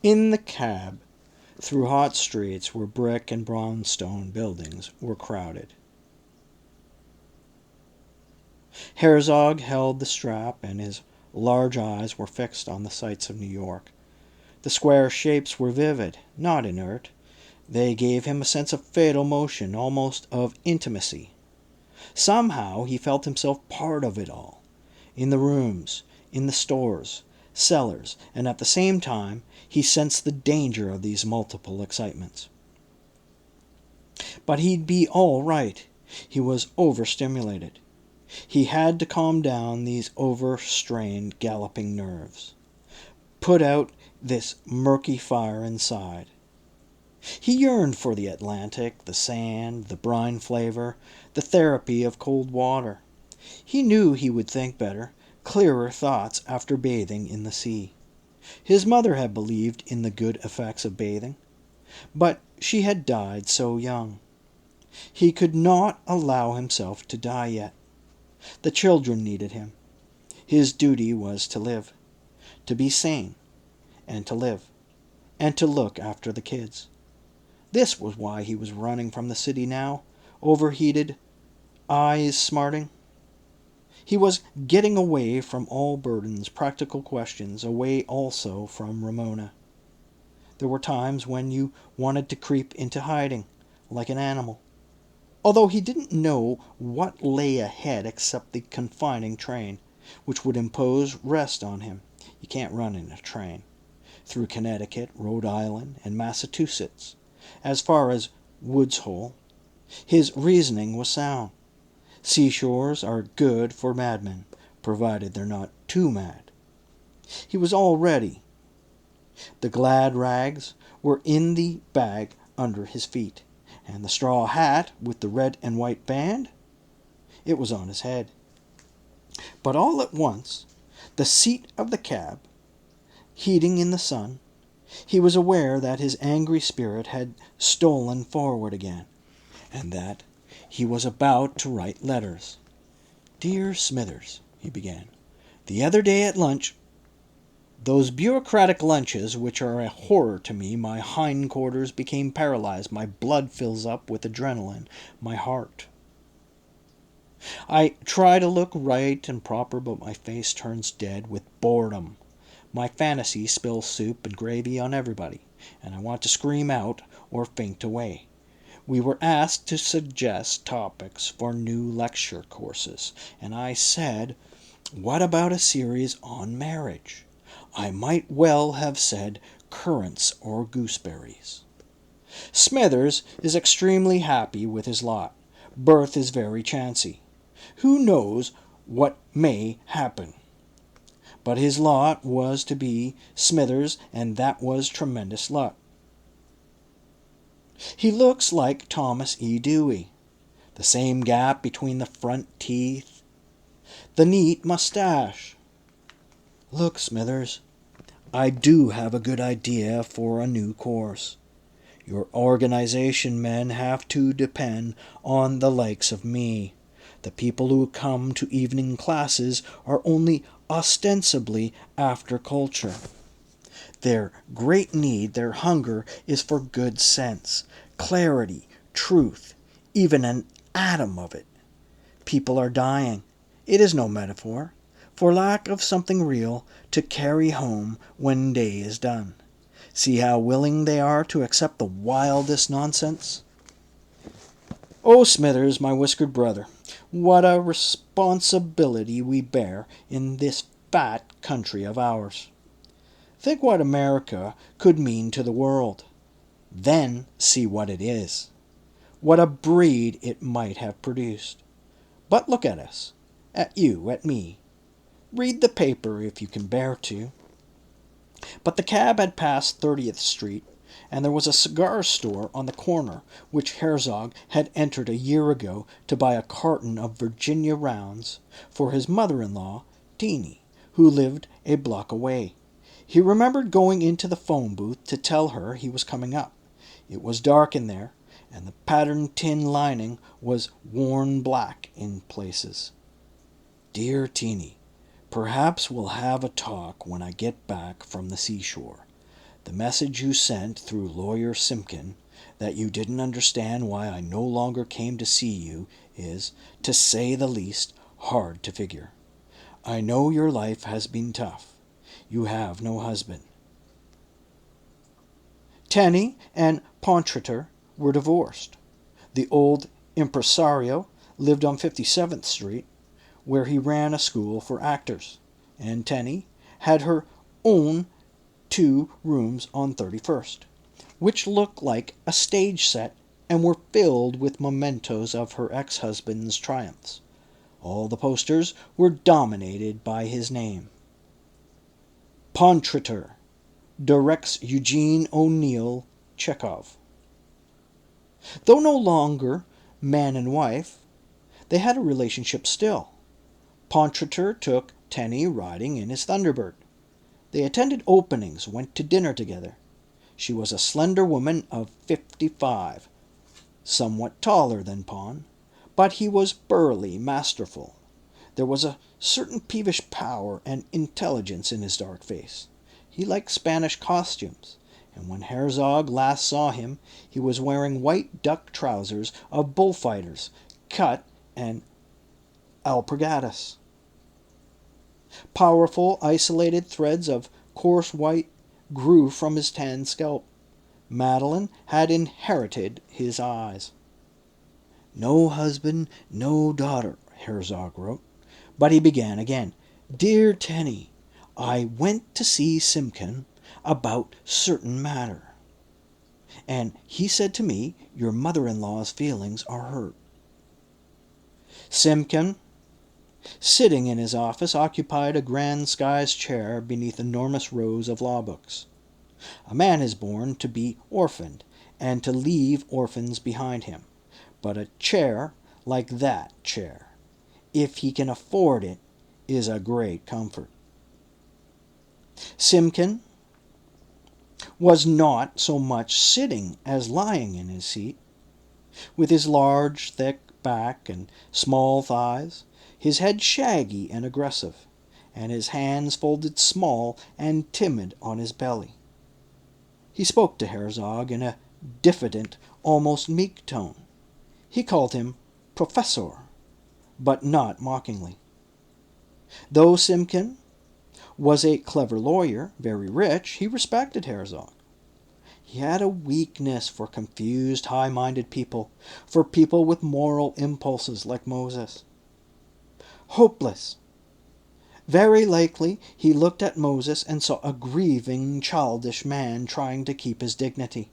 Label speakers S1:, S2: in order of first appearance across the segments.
S1: In the cab, through hot streets where brick and brownstone buildings were crowded. Herzog held the strap, and his large eyes were fixed on the sights of New York. The square shapes were vivid, not inert. They gave him a sense of fatal motion, almost of intimacy. Somehow he felt himself part of it all, in the rooms, in the stores, cellars, and at the same time he sensed the danger of these multiple excitements. But he'd be all right. He was overstimulated. He had to calm down these overstrained, galloping nerves. Put out this murky fire inside. He yearned for the Atlantic, the sand, the brine flavor, the therapy of cold water. He knew he would think better, clearer thoughts after bathing in the sea. His mother had believed in the good effects of bathing, but she had died so young. He could not allow himself to die yet. The children needed him. His duty was to live, to be sane, and to live, and to look after the kids. This was why he was running from the city now, overheated, eyes smarting. He was getting away from all burdens, practical questions, away also from Ramona. There were times when you wanted to creep into hiding, like an animal. Although he didn't know what lay ahead except the confining train, which would impose rest on him. You can't run in a train. Through Connecticut, Rhode Island, and Massachusetts, as far as Woods Hole. His reasoning was sound. Seashores are good for madmen, provided they're not too mad. He was all ready. The glad rags were in the bag under his feet, and the straw hat with the red and white band, it was on his head. But all at once, the seat of the cab, heating in the sun, he was aware that his angry spirit had stolen forward again, and that he was about to write letters. "Dear Smithers," he began, "the other day at lunch—" "Those bureaucratic lunches which are a horror to me, my hindquarters became paralyzed, my blood fills up with adrenaline, my heart. I try to look right and proper, but my face turns dead with boredom. My fantasy spills soup and gravy on everybody, and I want to scream out or faint away. We were asked to suggest topics for new lecture courses, and I said, what about a series on marriage? I might well have said currants or gooseberries. Smithers is extremely happy with his lot. Birth is very chancy. Who knows what may happen? But his lot was to be Smithers, and that was tremendous luck. He looks like Thomas E. Dewey. The same gap between the front teeth. The neat mustache. Look, Smithers, I do have a good idea for a new course. Your organization men have to depend on the likes of me. The people who come to evening classes are only ostensibly after culture. Their great need, their hunger, is for good sense, clarity, truth, even an atom of it. People are dying. It is no metaphor. For lack of something real to carry home when day is done. See how willing they are to accept the wildest nonsense? Oh, Smithers, my whiskered brother, what a responsibility we bear in this fat country of ours. Think what America could mean to the world. Then see what it is. What a breed it might have produced. But look at us. At you, at me. Read the paper if you can bear to. But the cab had passed 30th Street, and there was a cigar store on the corner which Herzog had entered a year ago to buy a carton of Virginia Rounds for his mother-in-law, Teeny, who lived a block away. He remembered going into the phone booth to tell her he was coming up. It was dark in there, and the patterned tin lining was worn black in places. Dear Teeny, perhaps we'll have a talk when I get back from the seashore. The message you sent through Lawyer Simpkin, that you didn't understand why I no longer came to see you, is, to say the least, hard to figure. I know your life has been tough. You have no husband. Tenny and Pontreter were divorced. The old impresario lived on 57th Street, where he ran a school for actors, and Tenny had her own 2 rooms on 31st, which looked like a stage set and were filled with mementos of her ex-husband's triumphs. All the posters were dominated by his name. Pontreter directs Eugene O'Neill Chekhov. Though no longer man and wife, they had a relationship still. Pontreter took Tenny riding in his Thunderbird. They attended openings, went to dinner together. She was a slender woman of 55, somewhat taller than Pon, but he was burly, masterful. There was a certain peevish power and intelligence in his dark face. He liked Spanish costumes, and when Herzog last saw him, he was wearing white duck trousers of bullfighters, cut and alpargatas. Powerful, isolated threads of coarse white grew from his tanned scalp. Madeline had inherited his eyes. No husband, no daughter, Herzog wrote. But he began again. Dear Tenny, I went to see Simpkin about certain matter, and he said to me, your mother-in-law's feelings are hurt. Simpkin, sitting in his office, occupied a grand sky's chair beneath enormous rows of law books. A man is born to be orphaned and to leave orphans behind him, but a chair like that chair, if he can afford it, is a great comfort. Simpkin was not so much sitting as lying in his seat. With his large, thick back and small thighs, his head shaggy and aggressive, and his hands folded small and timid on his belly. He spoke to Herzog in a diffident, almost meek tone. He called him Professor, but not mockingly. Though Simpkin was a clever lawyer, very rich, he respected Herzog. He had a weakness for confused, high-minded people, for people with moral impulses like Moses. Hopeless. Very likely he looked at Moses and saw a grieving, childish man trying to keep his dignity.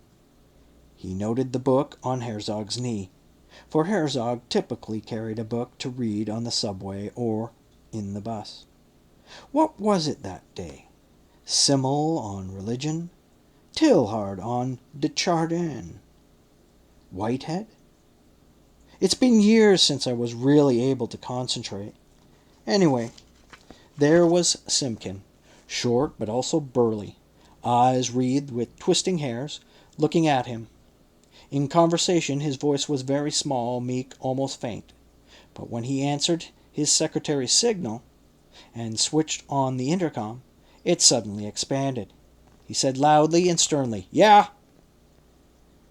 S1: He noted the book on Herzog's knee, for Herzog typically carried a book to read on the subway or in the bus. What was it that day? Simmel on religion? Tilhard on de Chardin? Whitehead? It's been years since I was really able to concentrate. Anyway, there was Simpkin, short but also burly, eyes wreathed with twisting hairs, looking at him. In conversation his voice was very small, meek, almost faint. But when he answered his secretary's signal and switched on the intercom, it suddenly expanded. He said loudly and sternly, Yeah?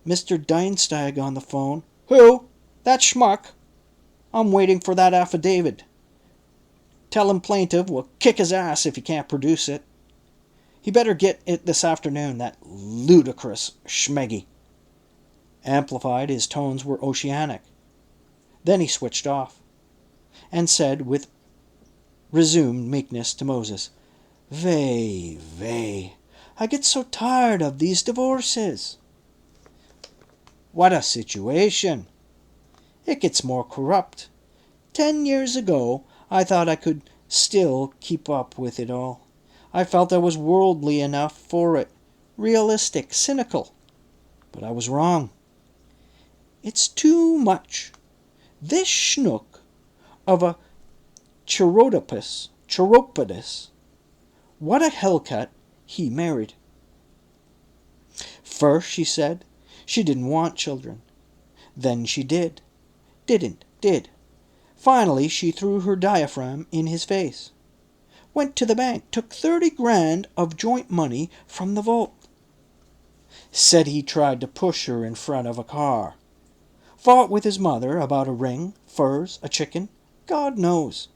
S1: Mr. Dienstag on the phone. Who? That schmuck? I'm waiting for that affidavit. Tell him plaintiff will kick his ass if he can't produce it. He better get it this afternoon, that ludicrous schmeggy. Amplified, his tones were oceanic. Then he switched off, and said with resumed meekness to Moses, Vey, I get so tired of these divorces. What a situation! It gets more corrupt. 10 years ago, I thought I could still keep up with it all. I felt I was worldly enough for it, realistic, cynical. But I was wrong. It's too much. This schnook of a Chiropodus, what a hellcat he married. First, she said, she didn't want children. Then she did. Did. Finally, she threw her diaphragm in his face. Went to the bank, took 30 grand of joint money from the vault. Said he tried to push her in front of a car. Fought with his mother about a ring, furs, a chicken, God knows.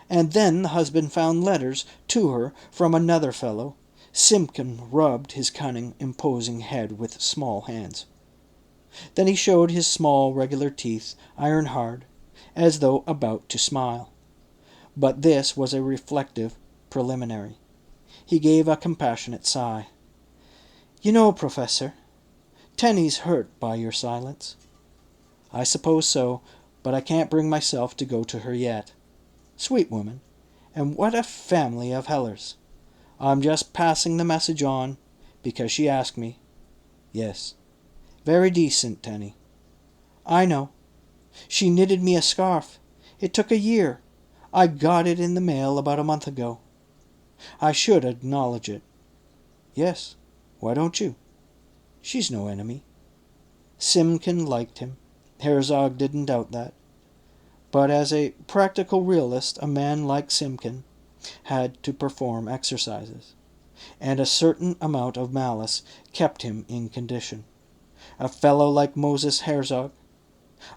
S1: And then the husband found letters to her from another fellow. Simpkin rubbed his cunning, imposing head with small hands. Then he showed his small, regular teeth, iron hard, as though about to smile. But this was a reflective preliminary. He gave a compassionate sigh. You know, Professor, Tenny's hurt by your silence. I suppose so, but I can't bring myself to go to her yet. Sweet woman, and what a family of hellers. I'm just passing the message on, because she asked me. Yes, very decent, Tenny. I know. She knitted me a scarf. It took a year. I got it in the mail about a month ago. I should acknowledge it. Yes, why don't you? She's no enemy. Simpkin liked him. Herzog didn't doubt that. But as a practical realist, a man like Simpkin had to perform exercises, and a certain amount of malice kept him in condition. A fellow like Moses Herzog,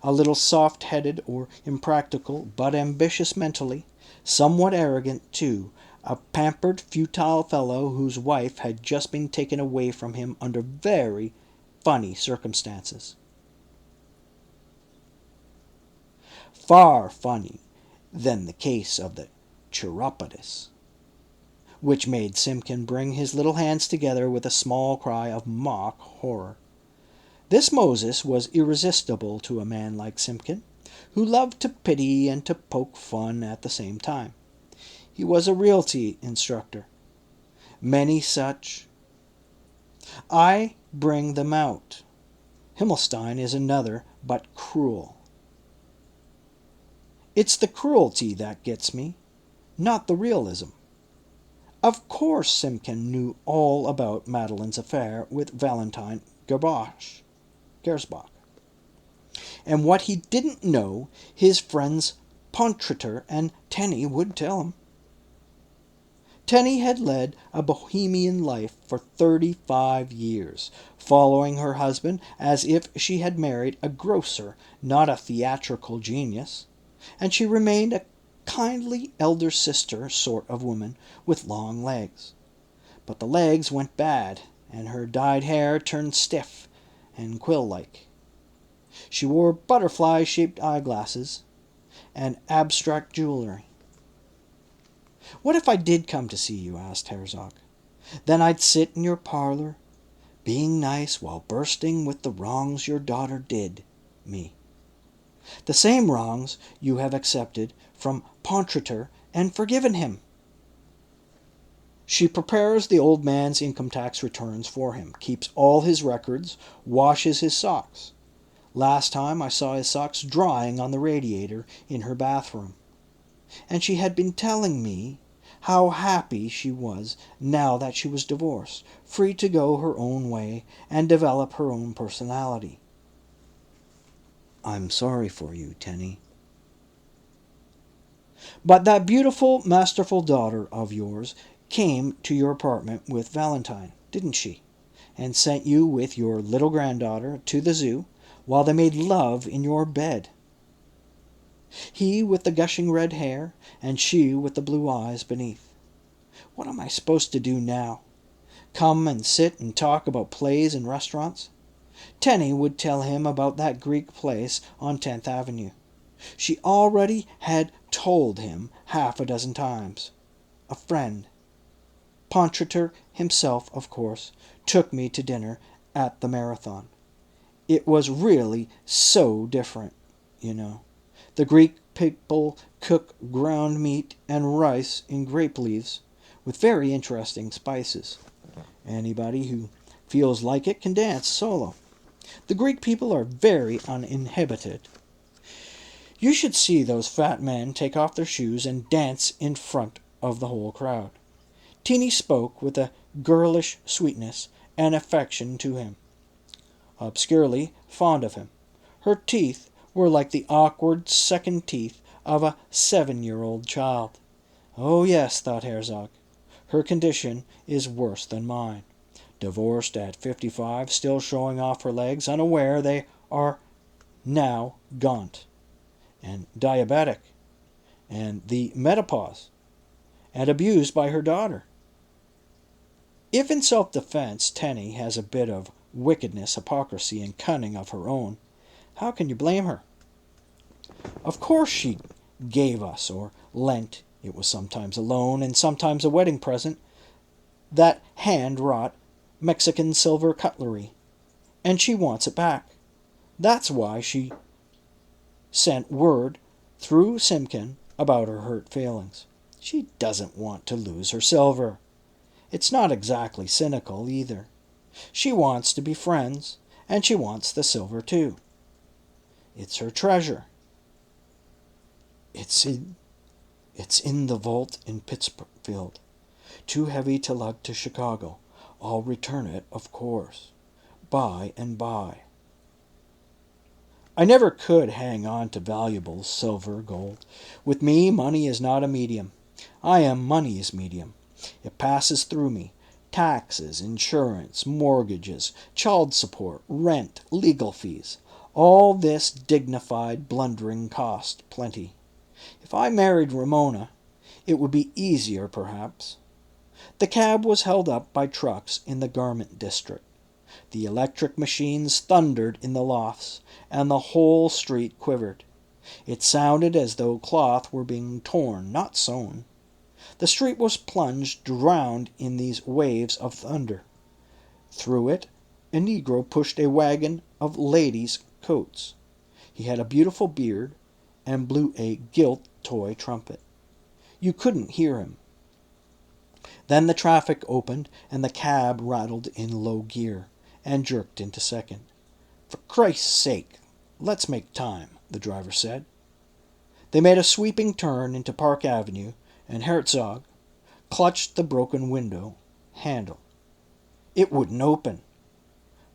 S1: a little soft-headed or impractical, but ambitious mentally, somewhat arrogant too, a pampered, futile fellow whose wife had just been taken away from him under very funny circumstances. Far funny than the case of the chiropodist, which made Simpkin bring his little hands together with a small cry of mock horror. This Moses was irresistible to a man like Simpkin, who loved to pity and to poke fun at the same time. He was a realty instructor. Many such. I bring them out. Himmelstein is another, but cruel. It's the cruelty that gets me, not the realism. Of course Simpkin knew all about Madeline's affair with Valentine Gersbach. And what he didn't know, his friends Pontreter and Tenny would tell him. Tenny had led a bohemian life for 35 years, following her husband as if she had married a grocer, not a theatrical genius, and she remained a kindly elder sister sort of woman with long legs. But the legs went bad, and her dyed hair turned stiff and quill-like. She wore butterfly-shaped eyeglasses and abstract jewelry. What if I did come to see you? Asked Herzog. Then I'd sit in your parlor, being nice while bursting with the wrongs your daughter did me. The same wrongs you have accepted from Pontreter and forgiven him. She prepares the old man's income tax returns for him, keeps all his records, washes his socks. Last time I saw his socks drying on the radiator in her bathroom. And she had been telling me how happy she was now that she was divorced, free to go her own way and develop her own personality. I'm sorry for you, Tenny. But that beautiful, masterful daughter of yours came to your apartment with Valentine, didn't she? And sent you with your little granddaughter to the zoo while they made love in your bed. He with the gushing red hair, and she with the blue eyes beneath. What am I supposed to do now? Come and sit and talk about plays and restaurants? Tenny would tell him about that Greek place on 10th Avenue. She already had told him half a dozen times. A friend. Pontreter himself, of course, took me to dinner at the Marathon. It was really so different, you know. The Greek people cook ground meat and rice in grape leaves with very interesting spices. Anybody who feels like it can dance solo. The Greek people are very uninhibited. You should see those fat men take off their shoes and dance in front of the whole crowd. Teeny spoke with a girlish sweetness and affection to him, obscurely fond of him. Her teeth were like the awkward second teeth of a 7-year-old child. Oh yes, thought Herzog, her condition is worse than mine. Divorced at 55, still showing off her legs, unaware they are now gaunt and diabetic and the menopause and abused by her daughter. If in self-defense Tenny has a bit of wickedness, hypocrisy, and cunning of her own, how can you blame her? Of course she gave us, or lent, it was sometimes a loan and sometimes a wedding present, that hand-wrought Mexican silver cutlery, and she wants it back. That's why she sent word through Simkin about her hurt feelings. She doesn't want to lose her silver. It's not exactly cynical either. She wants to be friends, and she wants the silver too. It's her treasure. It's in the vault in Pittsfield. Too heavy to lug to Chicago. I'll return it, of course, by and by. I never could hang on to valuables, silver, gold. With me, money is not a medium. I am money's medium. It passes through me. Taxes, insurance, mortgages, child support, rent, legal fees. All this dignified, blundering cost plenty. If I married Ramona, it would be easier, perhaps. The cab was held up by trucks in the garment district. The electric machines thundered in the lofts, and the whole street quivered. It sounded as though cloth were being torn, not sewn. The street was plunged, drowned in these waves of thunder. Through it, a negro pushed a wagon of ladies' coats. He had a beautiful beard and blew a gilt toy trumpet. You couldn't hear him. Then the traffic opened, and the cab rattled in low gear and jerked into second. "For Christ's sake, let's make time," the driver said. They made a sweeping turn into Park Avenue, and Herzog clutched the broken window handle. It wouldn't open.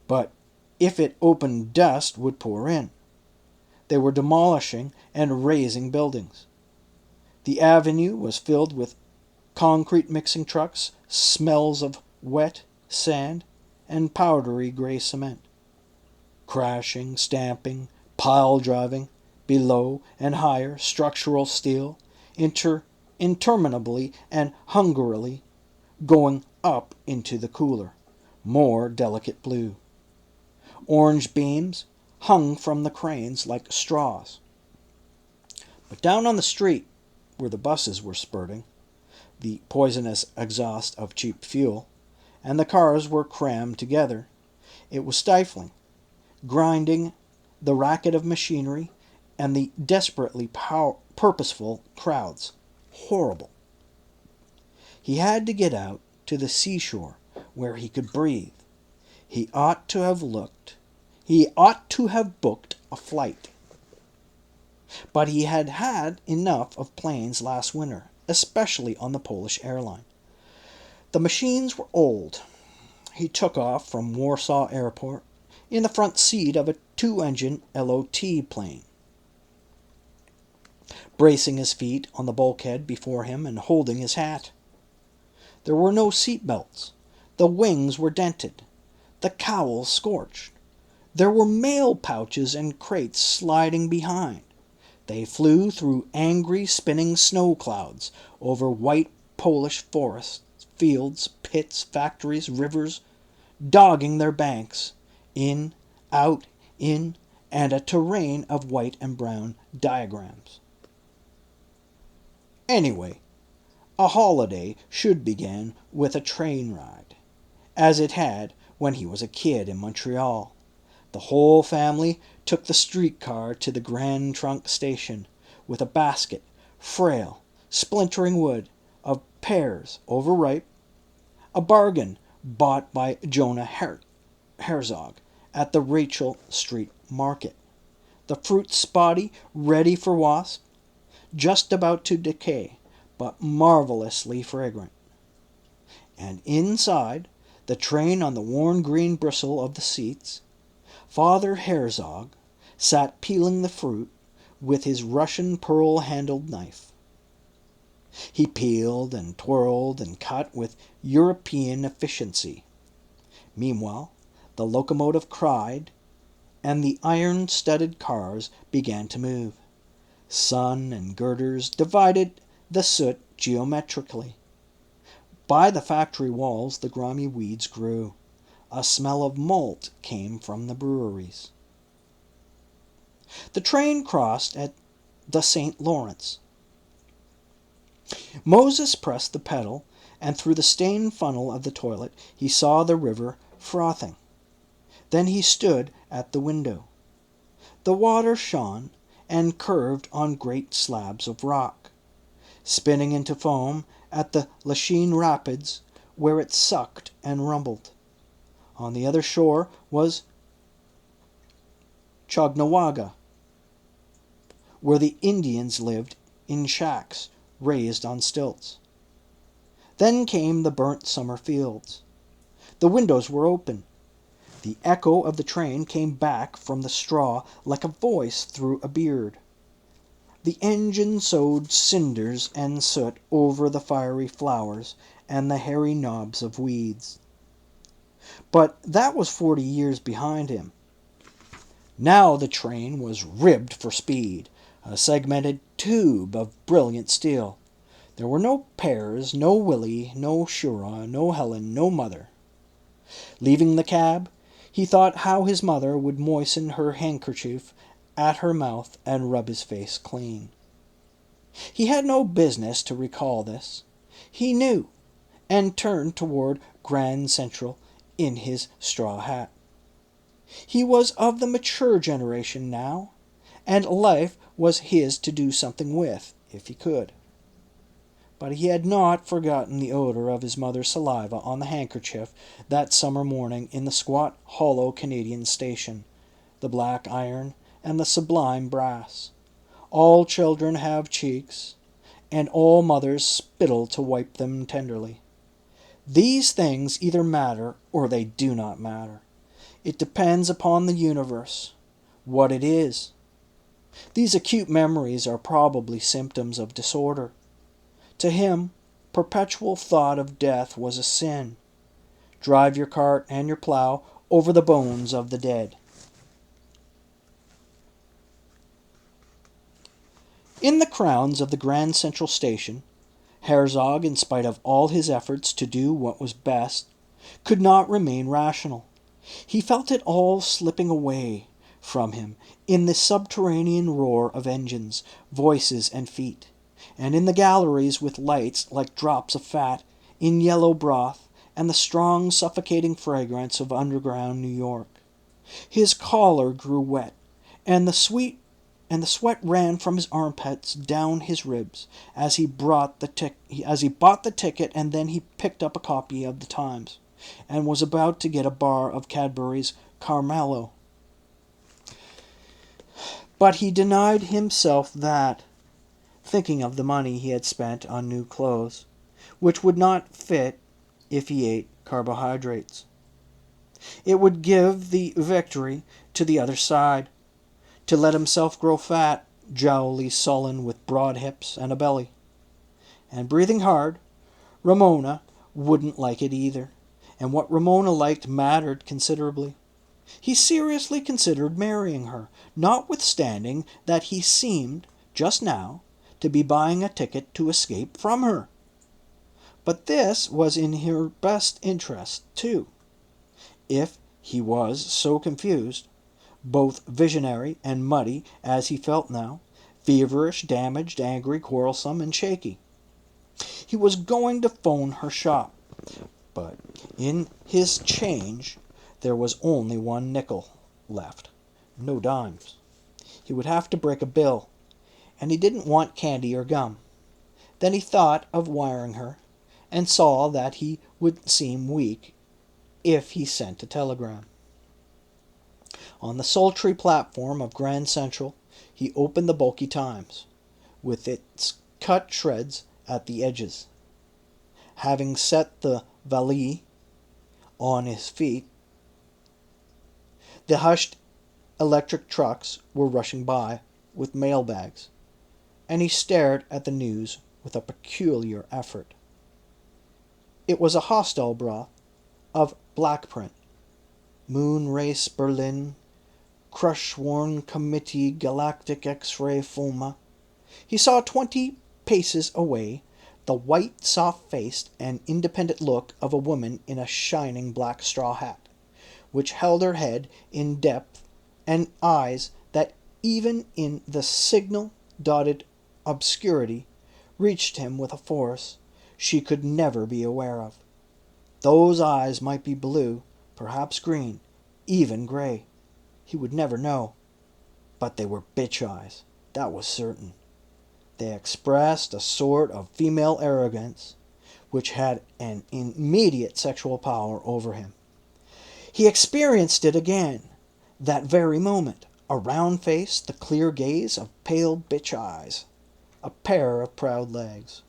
S1: But if it opened, dust would pour in. They were demolishing and razing buildings. The avenue was filled with concrete mixing trucks, smells of wet sand and powdery gray cement. Crashing, stamping, pile driving, below and higher, structural steel, interminably and hungrily, going up into the cooler, more delicate blue. Orange beams hung from the cranes like straws. But down on the street, where the buses were spurting, the poisonous exhaust of cheap fuel, and the cars were crammed together, it was stifling, grinding the racket of machinery and the desperately purposeful crowds. Horrible. He had to get out to the seashore where he could breathe. He ought to have booked a flight. But he had had enough of planes last winter, especially on the Polish airline. The machines were old. He took off from Warsaw Airport in the front seat of a 2-engine LOT plane. Bracing his feet on the bulkhead before him and holding his hat. There were no seat belts. The wings were dented. The cowls scorched. There were mail pouches and crates sliding behind. They flew through angry, spinning snow clouds over white Polish forests, fields, pits, factories, rivers, dogging their banks, in, and a terrain of white and brown diagrams. Anyway, a holiday should begin with a train ride, as it had when he was a kid in Montreal. The whole family took the streetcar to the Grand Trunk station with a basket, frail, splintering wood, of pears overripe, a bargain bought by Jonah Herzog at the Rachel Street Market. The fruit spotty, ready for wasp, just about to decay, but marvelously fragrant. And inside, the train on the worn green bristle of the seats, Father Herzog sat peeling the fruit with his Russian pearl-handled knife. He peeled and twirled and cut with European efficiency. Meanwhile, the locomotive cried, and the iron-studded cars began to move. Sun and girders divided the soot geometrically. By the factory walls the grimy weeds grew. A smell of malt came from the breweries. The train crossed at the St. Lawrence. Moses pressed the pedal, and through the stained funnel of the toilet he saw the river frothing. Then he stood at the window. The water shone and curved on great slabs of rock, spinning into foam at the Lachine Rapids, where it sucked and rumbled. On the other shore was Chognawaga, where the Indians lived in shacks raised on stilts. Then came the burnt summer fields. The windows were open. The echo of the train came back from the straw like a voice through a beard. The engine sowed cinders and soot over the fiery flowers and the hairy knobs of weeds. But that was 40 years behind him. Now the train was ribbed for speed, a segmented tube of brilliant steel. There were no Pears, no Willie, no Shura, no Helen, no Mother. Leaving the cab, he thought how his mother would moisten her handkerchief at her mouth and rub his face clean. He had no business to recall this. He knew, and turned toward Grand Central in his straw hat. He was of the mature generation now, and life was his to do something with, if he could. But he had not forgotten the odor of his mother's saliva on the handkerchief that summer morning in the squat, hollow Canadian station, the black iron and the sublime brass. All children have cheeks, and all mothers spittle to wipe them tenderly. These things either matter or they do not matter. It depends upon the universe, what it is. These acute memories are probably symptoms of disorder. To him, perpetual thought of death was a sin. Drive your cart and your plow over the bones of the dead. In the crowns of the Grand Central Station, Herzog, in spite of all his efforts to do what was best, could not remain rational. He felt it all slipping away from him in the subterranean roar of engines, voices, and feet, and in the galleries with lights like drops of fat in yellow broth and the strong suffocating fragrance of underground New York. His collar grew wet, and the sweat ran from his armpits down his ribs as he bought the ticket, and then he picked up a copy of the Times and was about to get a bar of Cadbury's Carmelo. But he denied himself that, thinking of the money he had spent on new clothes, which would not fit if he ate carbohydrates. It would give the victory to the other side, to let himself grow fat, jowly, sullen, with broad hips and a belly. And breathing hard, Ramona wouldn't like it either, and what Ramona liked mattered considerably. He seriously considered marrying her, notwithstanding that he seemed, just now, to be buying a ticket to escape from her. But this was in her best interest, too. If he was so confused, both visionary and muddy as he felt now, feverish, damaged, angry, quarrelsome, and shaky, he was going to phone her shop. But in his change there was only 1 nickel left, no dimes. He would have to break a bill, and he didn't want candy or gum. Then he thought of wiring her, and saw that he would seem weak if he sent a telegram. On the sultry platform of Grand Central, he opened the bulky Times, with its cut shreds at the edges. Having set the valise on his feet, the hushed electric trucks were rushing by with mail bags, and he stared at the news with a peculiar effort. It was a hostile broth of black print, Moon Race Berlin, Crush-Worn Committee Galactic X-Ray Fulma. He saw 20 paces away the white, soft-faced, and independent look of a woman in a shining black straw hat, which held her head in depth and eyes that, even in the signal-dotted obscurity, reached him with a force she could never be aware of. Those eyes might be blue, perhaps green, even gray. He would never know. But they were bitch eyes, that was certain. They expressed a sort of female arrogance which had an immediate sexual power over him. He experienced it again, that very moment. A round face, the clear gaze of pale bitch eyes, a pair of proud legs.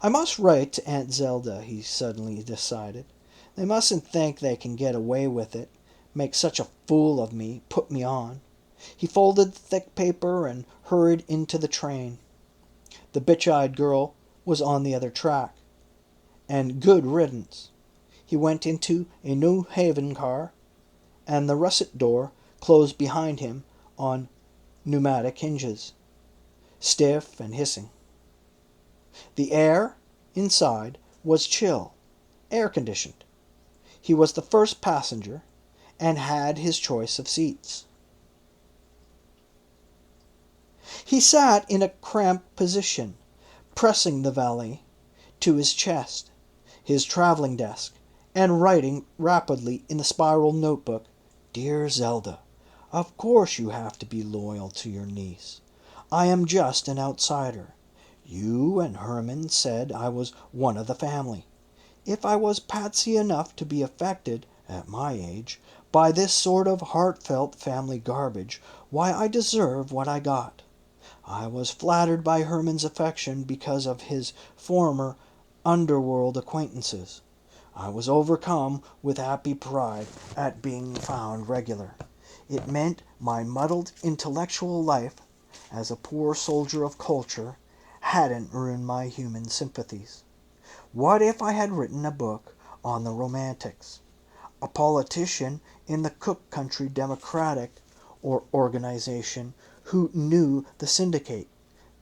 S1: I must write to Aunt Zelda, he suddenly decided. They mustn't think they can get away with it, make such a fool of me, put me on. He folded the thick paper and hurried into the train. The bitch-eyed girl was on the other track. And good riddance. He went into a New Haven car, and the russet door closed behind him on pneumatic hinges, stiff and hissing. The air inside was chill, air-conditioned. He was the first passenger and had his choice of seats. He sat in a cramped position, pressing the valet to his chest, his traveling desk, and writing rapidly in the spiral notebook, "Dear Zelda, of course you have to be loyal to your niece. I am just an outsider. You and Herman said I was one of the family. If I was patsy enough to be affected, at my age, by this sort of heartfelt family garbage, why, I deserve what I got. I was flattered by Herman's affection because of his former underworld acquaintances. I was overcome with happy pride at being found regular. It meant my muddled intellectual life, as a poor soldier of culture, hadn't ruined my human sympathies. What if I had written a book on the Romantics? A politician in the Cook Country Democratic organization who knew the syndicate,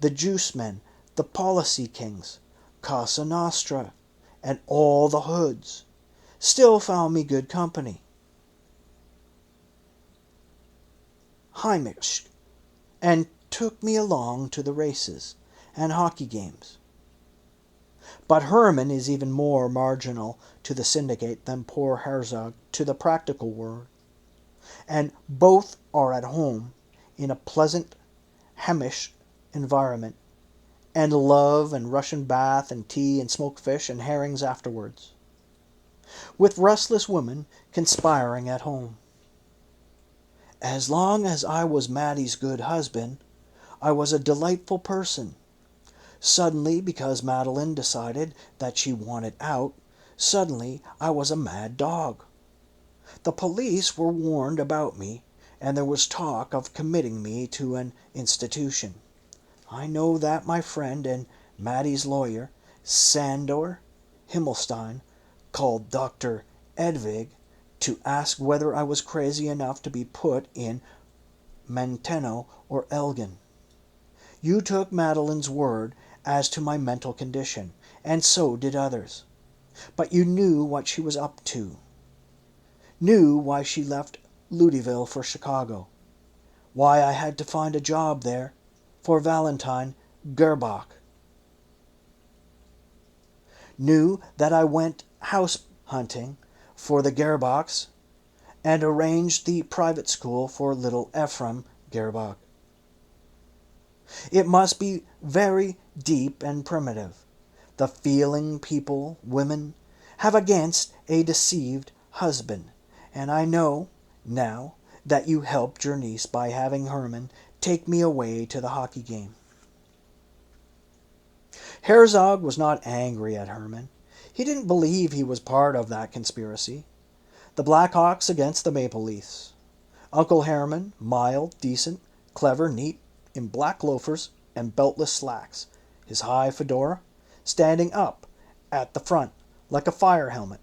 S1: the juice men, the policy kings, Casa Nostra, and all the hoods, still found me good company. Heimisch, and took me along to the races and hockey games. But Herman is even more marginal to the syndicate than poor Herzog to the practical world, and both are at home in a pleasant Heimisch environment, and love and Russian bath and tea and smoked fish and herrings afterwards, with restless women conspiring at home. As long as I was Maddie's good husband, I was a delightful person. Suddenly, because Madeline decided that she wanted out, suddenly I was a mad dog. The police were warned about me, and there was talk of committing me to an institution. I know that my friend and Maddie's lawyer, Sandor Himmelstein, called Dr. Edvig to ask whether I was crazy enough to be put in Manteno or Elgin. You took Madeline's word as to my mental condition, and so did others. But you knew what she was up to. Knew why she left Louisville for Chicago. Why I had to find a job there for Valentine Gerbach. Knew that I went house hunting for the Gerbachs and arranged the private school for little Ephraim Gerbach. It must be very deep and primitive, the feeling people, women, have against a deceived husband, and I know now that you helped your niece by having Herman take me away to the hockey game. Herzog was not angry at Herman. He didn't believe he was part of that conspiracy. The Blackhawks against the Maple Leafs. Uncle Herman, mild, decent, clever, neat, in black loafers and beltless slacks, his high fedora standing up at the front like a fire helmet.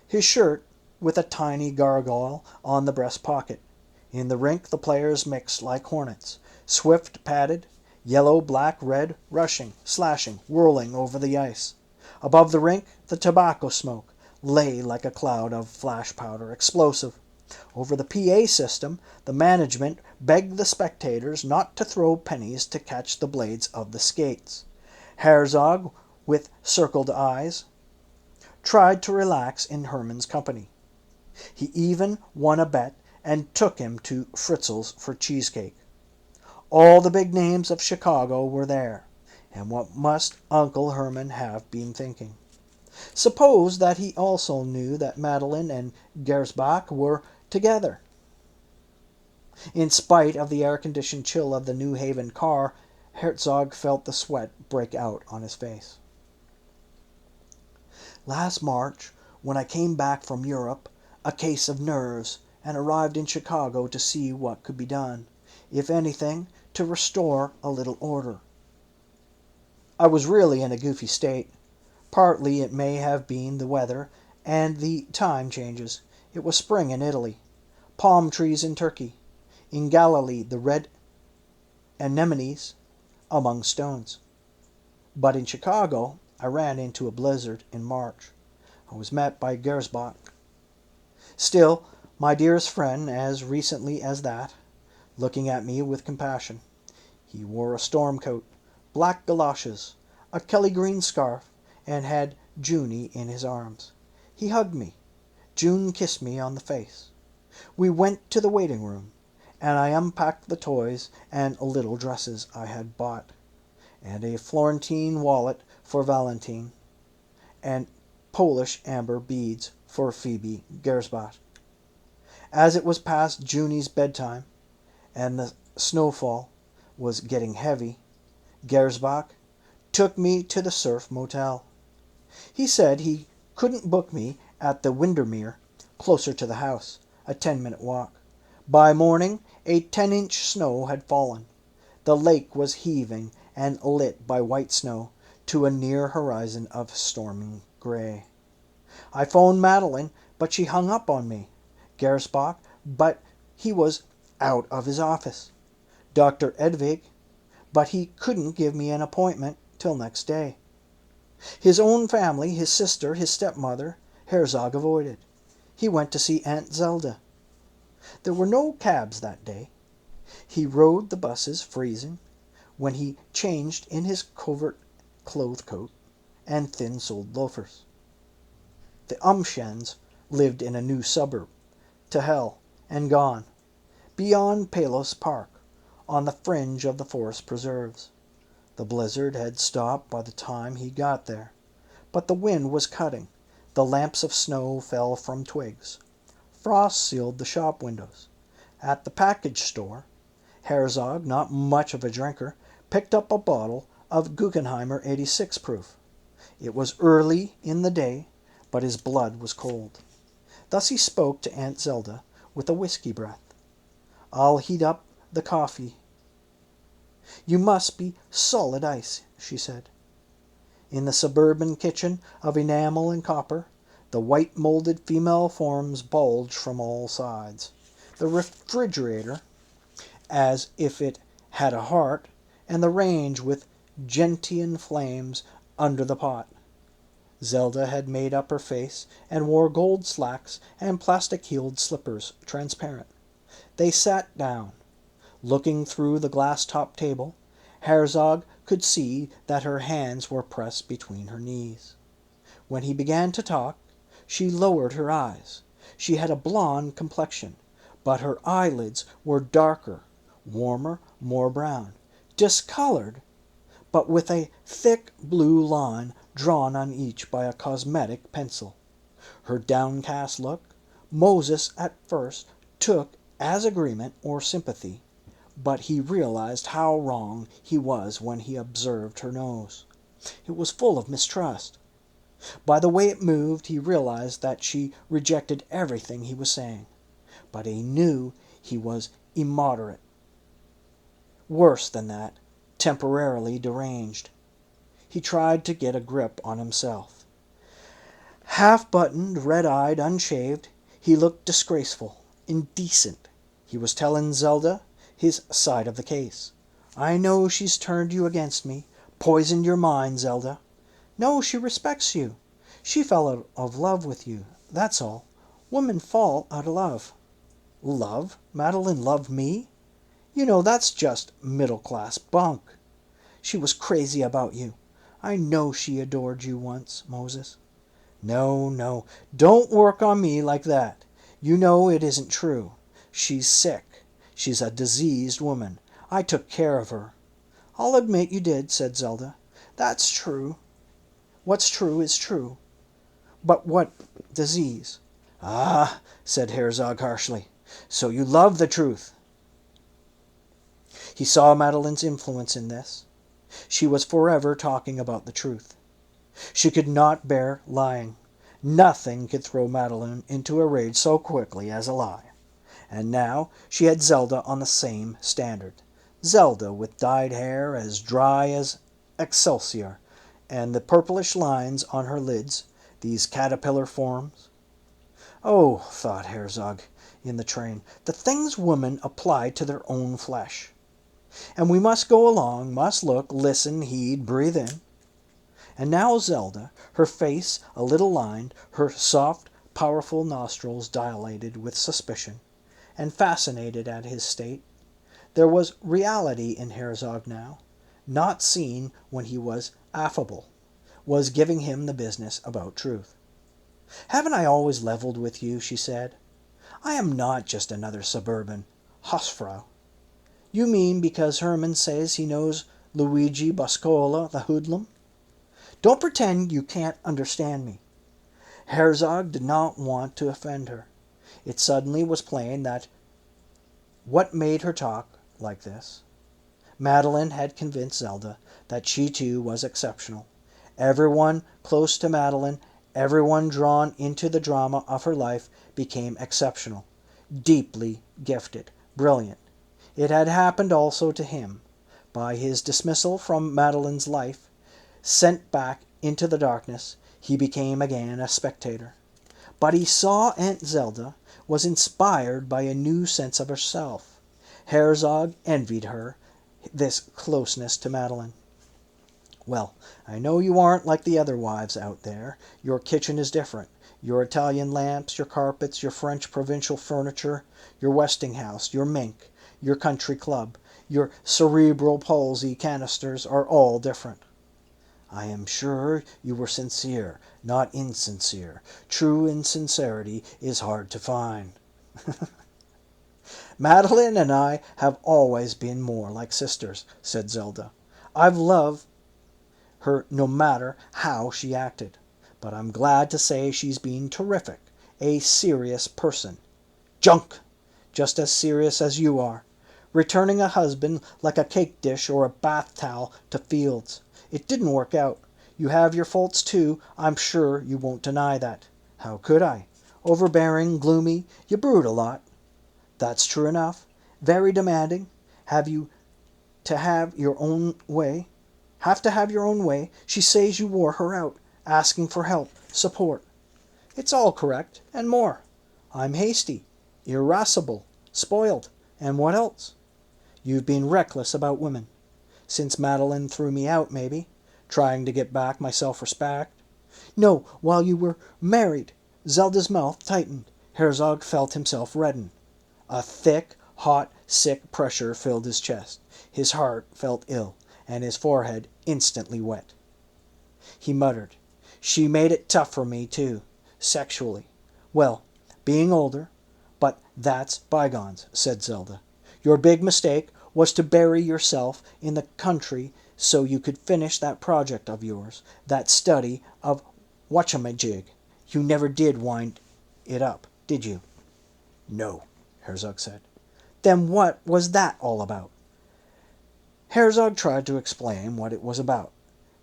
S1: His shirt with a tiny gargoyle on the breast pocket. In the rink the players mixed like hornets, swift padded, yellow, black, red, rushing, slashing, whirling over the ice. Above the rink the tobacco smoke lay like a cloud of flash powder, explosive. Over the PA system the management begged the spectators not to throw pennies to catch the blades of the skates. Herzog, with circled eyes, tried to relax in Herman's company. He even won a bet and took him to Fritzl's for cheesecake. All the big names of Chicago were there, and what must Uncle Herman have been thinking? Suppose that he also knew that Madeline and Gersbach were together. In spite of the air-conditioned chill of the New Haven car, Herzog felt the sweat break out on his face. Last March, when I came back from Europe, a case of nerves, and arrived in Chicago to see what could be done, if anything, to restore a little order. I was really in a goofy state. Partly it may have been the weather and the time changes. It was spring in Italy, palm trees in Turkey, in Galilee the red anemones among stones. But in Chicago I ran into a blizzard in March. I was met by Gersbach. Still, my dearest friend, as recently as that, looking at me with compassion. He wore a storm coat, black galoshes, a Kelly green scarf, and had Junie in his arms. He hugged me. June kissed me on the face. We went to the waiting room, and I unpacked the toys and little dresses I had bought, and a Florentine wallet for Valentine, and Polish amber beads for Phoebe Gersbach. As it was past Junie's bedtime, and the snowfall was getting heavy, Gersbach took me to the Surf Motel. He said he couldn't book me at the Windermere, closer to the house, a 10-minute walk. By morning, a 10-inch snow had fallen. The lake was heaving and lit by white snow to a near horizon of storming gray. I phoned Madeline, but she hung up on me. Gersbach, but he was out of his office. Dr. Edvig, but he couldn't give me an appointment till next day. His own family, his sister, his stepmother, Herzog avoided. He went to see Aunt Zelda. There were no cabs that day. He rode the buses, freezing, when he changed in his covert cloth coat and thin-soled loafers. The Umshens lived in a new suburb, to hell and gone, beyond Palos Park, on the fringe of the forest preserves. The blizzard had stopped by the time he got there, but the wind was cutting. The lamps of snow fell from twigs. Frost sealed the shop windows. At the package store, Herzog, not much of a drinker, picked up a bottle of Guggenheimer 86 proof. It was early in the day, but his blood was cold. Thus he spoke to Aunt Zelda with a whiskey breath. "I'll heat up the coffee." "You must be solid ice," she said. In the suburban kitchen of enamel and copper, the white-molded female forms bulged from all sides. The refrigerator, as if it had a heart, and the range with gentian flames under the pot. Zelda had made up her face and wore gold slacks and plastic-heeled slippers, transparent. They sat down. Looking through the glass-topped table, Herzog could see that her hands were pressed between her knees. When he began to talk, she lowered her eyes. She had a blonde complexion, but her eyelids were darker, warmer, more brown, discolored, but with a thick blue line drawn on each by a cosmetic pencil. Her downcast look, Moses at first took as agreement or sympathy, but he realized how wrong he was when he observed her nose. It was full of mistrust. By the way it moved, he realized that she rejected everything he was saying, but he knew he was immoderate. Worse than that, temporarily deranged. He tried to get a grip on himself. Half-buttoned, red-eyed, unshaved, He looked disgraceful, indecent. He was telling Zelda his side of the case. I know she's turned you against me, poisoned your mind, Zelda. No, she respects you. She fell out of love with you, that's all. Women fall out of love. Love? Madeline loved me? You know, that's just middle-class bunk. She was crazy about you. I know she adored you once, Moses. No, no, don't work on me like that. You know it isn't true. She's sick. She's a diseased woman. I took care of her. I'll admit you did, said Zelda. That's true. What's true is true. But what disease? Ah, said Herzog harshly. So you love the truth. He saw Madeline's influence in this. She was forever talking about the truth. She could not bear lying. Nothing could throw Madeline into a rage so quickly as a lie. And now she had Zelda on the same standard. Zelda with dyed hair as dry as Excelsior, and the purplish lines on her lids, these caterpillar forms. Oh, thought Herzog in the train, the things women apply to their own flesh. And we must go along, must look, listen, heed, breathe in. And now Zelda, her face a little lined, her soft, powerful nostrils dilated with suspicion, and fascinated at his state. There was reality in Herzog now, not seen when he was affable, was giving him the business about truth. Haven't I always leveled with you, she said. I am not just another suburban Hausfrau. You mean because Herman says he knows Luigi Boscola, the hoodlum? Don't pretend you can't understand me. Herzog did not want to offend her. It suddenly was plain that what made her talk like this. Madeline had convinced Zelda that she too was exceptional. Everyone close to Madeline, everyone drawn into the drama of her life became exceptional, deeply gifted, brilliant. It had happened also to him. By his dismissal from Madeline's life, sent back into the darkness, he became again a spectator. But he saw Aunt Zelda was inspired by a new sense of herself. Herzog envied her this closeness to Madeline. Well, I know you aren't like the other wives out there. Your kitchen is different. Your Italian lamps, your carpets, your French provincial furniture, your Westinghouse, your mink, your country club, your cerebral palsy canisters are all different. I am sure you were sincere, not insincere. True insincerity is hard to find. Madeline and I have always been more like sisters, said Zelda. I've loved her no matter how she acted. But I'm glad to say she's been terrific, a serious person. Junk! Just as serious as you are. Returning a husband like a cake dish or a bath towel to Fields. It didn't work out. You have your faults too, I'm sure you won't deny that. How could I? Overbearing, gloomy, you brood a lot. That's true enough. Very demanding. Have to have your own way. She says you wore her out, asking for help, support. It's all correct, and more. I'm hasty, irascible, spoiled, and what else? You've been reckless about women. Since Madeline threw me out, maybe. Trying to get back my self-respect. No, while you were married. Zelda's mouth tightened. Herzog felt himself redden. A thick, hot, sick pressure filled his chest. His heart felt ill, and his forehead instantly wet. He muttered, She made it tough for me, too, sexually. Well, being older, but that's bygones, said Zelda. Your big mistake was to bury yourself in the country so you could finish that project of yours, that study of whatchamajig. You never did wind it up, did you? No, Herzog said. Then what was that all about? Herzog tried to explain what it was about.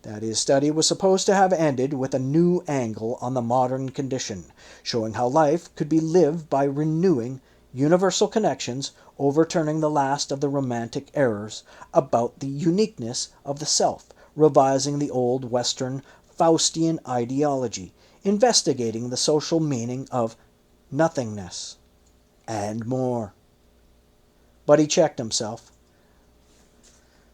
S1: That his study was supposed to have ended with a new angle on the modern condition, showing how life could be lived by renewing universal connections, overturning the last of the romantic errors about the uniqueness of the self, revising the old Western Faustian ideology, investigating the social meaning of nothingness, and more. But he checked himself,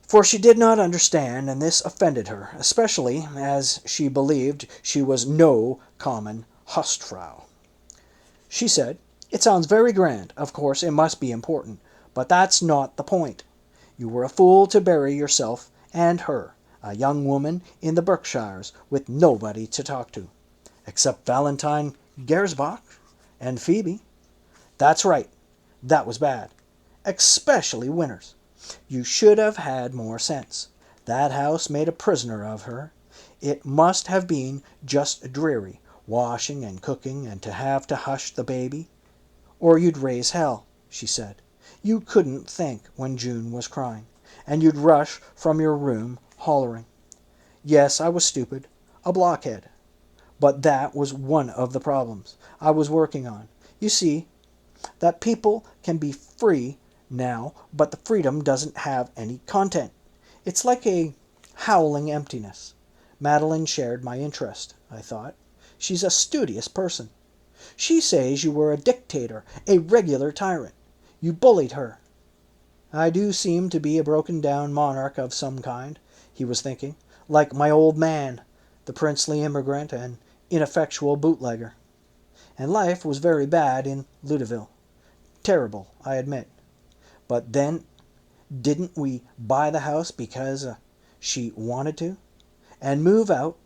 S1: for she did not understand, and this offended her, especially as she believed she was no common Hustfrau. She said, "It sounds very grand. Of course, it must be important. But that's not the point. You were a fool to bury yourself and her, a young woman in the Berkshires, with nobody to talk to. Except Valentine Gersbach and Phoebe. That's right. That was bad. Especially Winters. You should have had more sense. That house made a prisoner of her. It must have been just dreary, washing and cooking, and to have to hush the baby. Or you'd raise hell," she said. "You couldn't think when June was crying, and you'd rush from your room hollering. Yes, I was stupid, a blockhead. But that was one of the problems I was working on. You see, that people can be free now, but the freedom doesn't have any content. It's like a howling emptiness." Madeline shared my interest, I thought. She's a studious person. She says you were a dictator, a regular tyrant. You bullied her. "I do seem to be a broken-down monarch of some kind," he was thinking, "like my old man, the princely immigrant and ineffectual bootlegger. And life was very bad in Ludeville. Terrible, I admit. But then, didn't we buy the house because she wanted to? And move out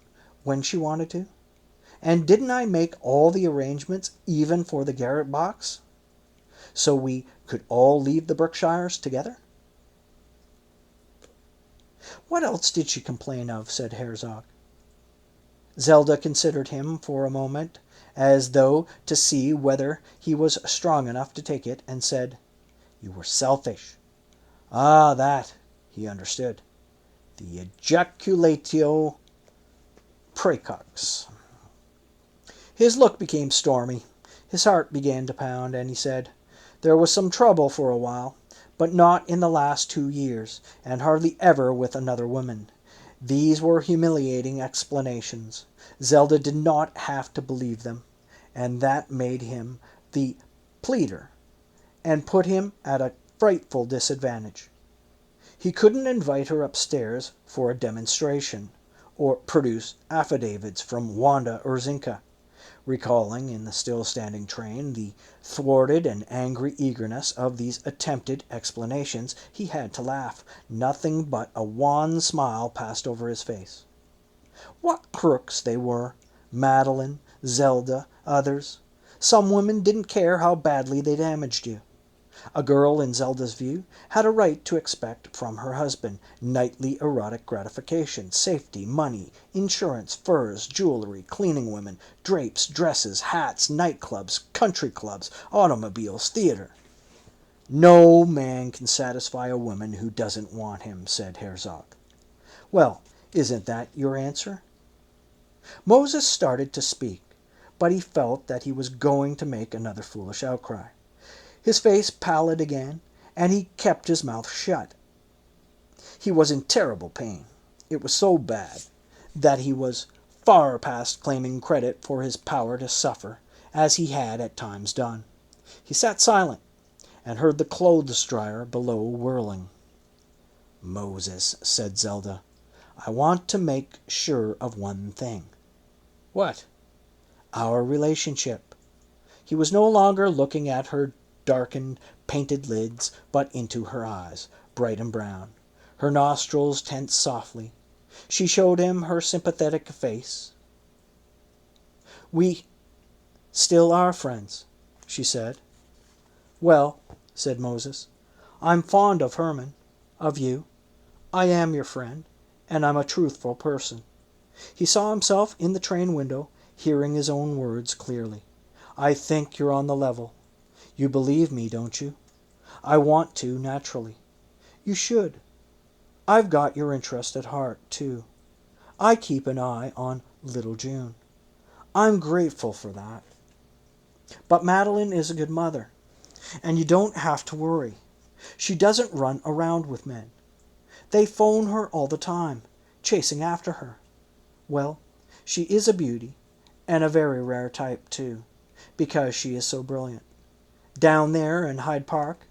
S1: when she wanted to? And didn't I make all the arrangements, even for the garret box? So we could all leave the Berkshires together?" "What else did she complain of?" said Herzog. Zelda considered him for a moment, as though to see whether he was strong enough to take it, and said, "You were selfish." "Ah, that," he understood. "The ejaculatio praecox." His look became stormy. His heart began to pound, and he said, "There was some trouble for a while, but not in the last 2 years, and hardly ever with another woman." These were humiliating explanations. Zelda did not have to believe them, and that made him the pleader and put him at a frightful disadvantage. He couldn't invite her upstairs for a demonstration, or produce affidavits from Wanda Urzinka. Recalling in the still-standing train the thwarted and angry eagerness of these attempted explanations, he had to laugh. Nothing but a wan smile passed over his face. What crooks they were! Madeline, Zelda, others. Some women didn't care how badly they damaged you. A girl, in Zelda's view, had a right to expect from her husband nightly erotic gratification, safety, money, insurance, furs, jewelry, cleaning women, drapes, dresses, hats, nightclubs, country clubs, automobiles, theater. "No man can satisfy a woman who doesn't want him," said Herzog. "Well, isn't that your answer?" Moses started to speak, but he felt that he was going to make another foolish outcry. His face pallid again, and he kept his mouth shut. He was in terrible pain. It was so bad that he was far past claiming credit for his power to suffer, as he had at times done. He sat silent, and heard the clothes-dryer below whirling. "Moses," said Zelda, "I want to make sure of one thing." "What?" "Our relationship." He was no longer looking at her darkened, painted lids, but into her eyes, bright and brown. Her nostrils tensed softly. She showed him her sympathetic face. "We still are friends," she said. "Well," said Moses, "I'm fond of Herman, of you. I am your friend, and I'm a truthful person." He saw himself in the train window, hearing his own words clearly. "I think you're on the level. You believe me, don't you? I want to, naturally. You should. I've got your interest at heart, too. I keep an eye on little June. I'm grateful for that. But Madeline is a good mother, and you don't have to worry. She doesn't run around with men. They phone her all the time, chasing after her. Well, she is a beauty, and a very rare type, too. because she is so brilliant. Down there in Hyde Park,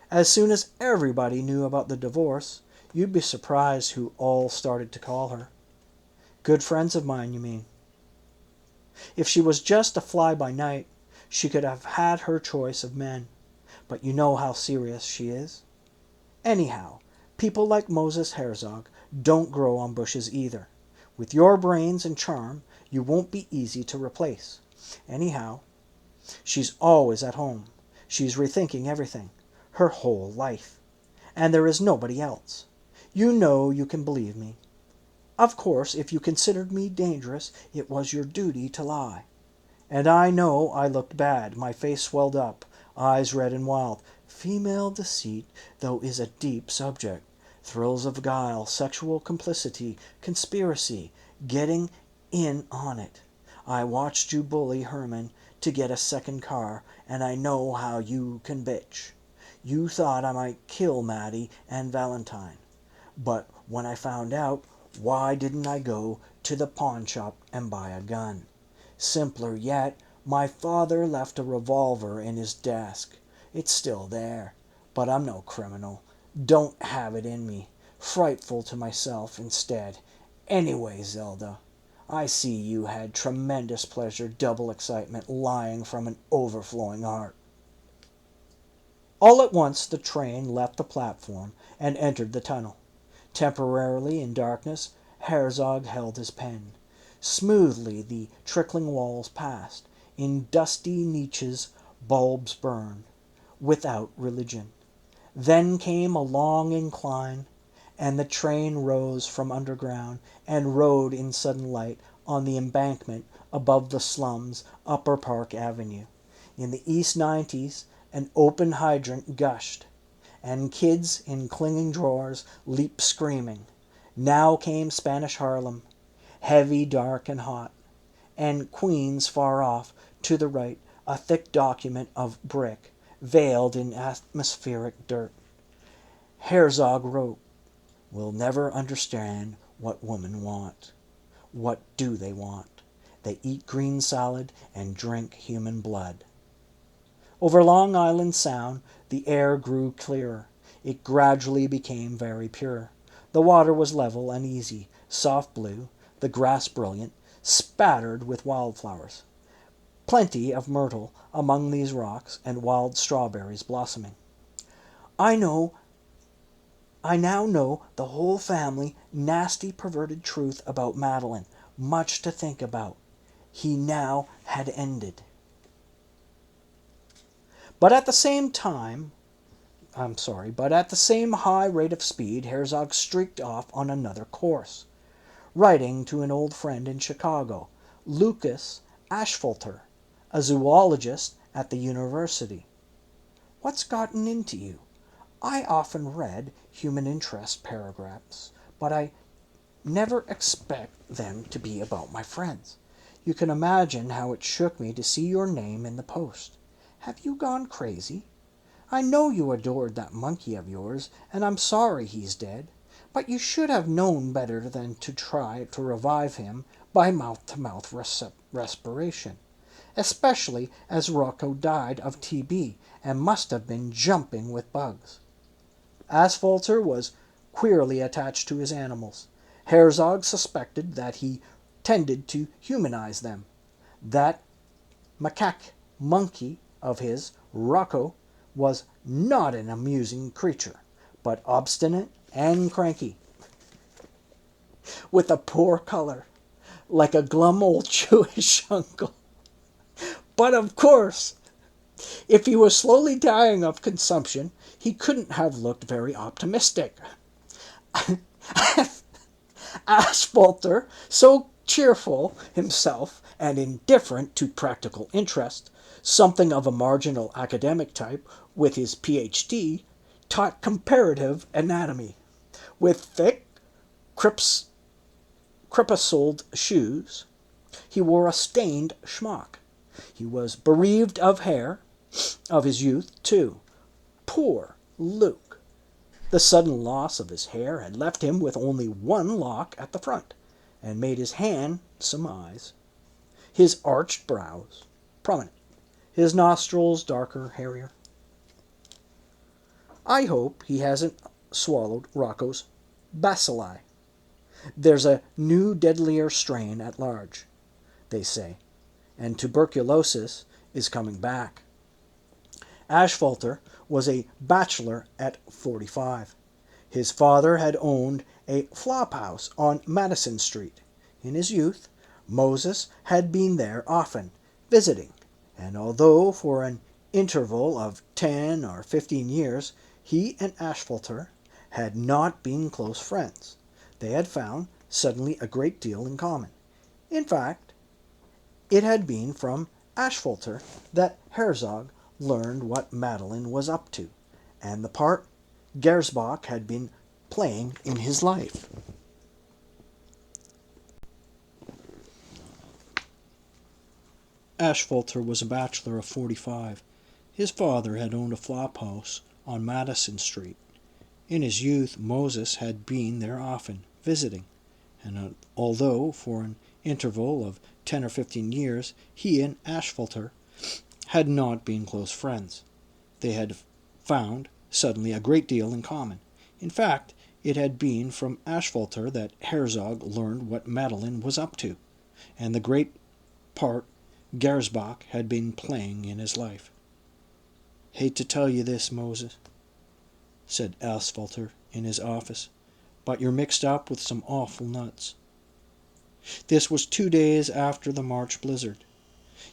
S1: as soon as everybody knew about the divorce, you'd be surprised who all started to call her. Good friends of mine, you mean? If she was just a fly-by-night, she could have had her choice of men. But you know how serious she is. Anyhow, people like Moses Herzog don't grow on bushes either. With your brains and charm, you won't be easy to replace. Anyhow, she's always at home. She's rethinking everything, her whole life. And there is nobody else. You know you can believe me. Of course, if you considered me dangerous, it was your duty to lie. And I know I looked bad. My face swelled up, eyes red and wild. Female deceit, though, is a deep subject. Thrills of guile, sexual complicity, conspiracy, getting in on it. I watched you bully Herman to get a second car, and I know how you can bitch. You thought I might kill Maddie and Valentine. But when I found out, why didn't I go to the pawn shop and buy a gun? Simpler yet, my father left a revolver in his desk. It's still there, but I'm no criminal. Don't have it in me. Frightful to myself instead. Anyway, Zelda, I see you had tremendous pleasure, double excitement, lying from an overflowing heart. All at once the train left the platform and entered the tunnel. Temporarily in darkness, Herzog held his pen. Smoothly the trickling walls passed. In dusty niches bulbs burned, without religion. Then came a long incline, and the train rose from underground and rode in sudden light on the embankment above the slums, Upper Park Avenue. In the East 90s, an open hydrant gushed, and kids in clinging drawers leaped screaming. Now came Spanish Harlem, heavy, dark, and hot, and Queens far off, to the right, a thick document of brick, veiled in atmospheric dirt. Herzog wrote, "We'll never understand what women want. What do they want? They eat green salad and drink human blood." Over Long Island Sound, the air grew clearer. It gradually became very pure. The water was level and easy, soft blue, the grass brilliant, spattered with wildflowers. Plenty of myrtle among these rocks, and wild strawberries blossoming. I now know the whole family nasty perverted truth about Madeline. Much to think about. He now had ended. But at the same high rate of speed, Herzog streaked off on another course, writing to an old friend in Chicago, Lucas Ashfalter, a zoologist at the university. "What's gotten into you? I often read human interest paragraphs, but I never expect them to be about my friends. You can imagine how it shook me to see your name in the Post. Have you gone crazy? I know you adored that monkey of yours, and I'm sorry he's dead, but you should have known better than to try to revive him by mouth-to-mouth respiration, especially as Rocco died of TB and must have been jumping with bugs." Asphalter was queerly attached to his animals. Herzog suspected that he tended to humanize them. That macaque monkey of his, Rocco, was not an amusing creature, but obstinate and cranky, with a poor color, like a glum old Jewish uncle. But of course, if he was slowly dying of consumption, he couldn't have looked very optimistic. Asphalter, so cheerful himself and indifferent to practical interest, something of a marginal academic type with his Ph.D., taught comparative anatomy. With thick, crepasoled shoes, he wore a stained smock. He was bereaved of hair, of his youth, too. Poor Luke! The sudden loss of his hair had left him with only one lock at the front, and made his handsome eyes, his arched brows, prominent. his nostrils darker, hairier. I hope he hasn't swallowed Rocco's bacilli. There's a new deadlier strain at large, they say, and tuberculosis is coming back. Ashfalter was a bachelor at 45. His father had owned a flophouse on Madison Street. In his youth, Moses had been there often, visiting, and although for an interval of 10 or 15 years he and Ashfalter had not been close friends, they had found suddenly a great deal in common. In fact, it had been from Ashfalter that Herzog learned what Madeline was up to, and the part Gersbach had been playing in his life. Ashfalter was a bachelor of 45. His father had owned a flophouse on Madison Street. In his youth, Moses had been there often, visiting, and although for an interval of 10 or 15 years he and Ashfalter had not been close friends, they had found suddenly a great deal in common. In fact, it had been from Ashfalter that Herzog learned what Madeline was up to, and the great part Gersbach had been playing in his life. "Hate to tell you this, Moses," said Ashfalter in his office, "but you're mixed up with some awful nuts." This was 2 days after the March blizzard.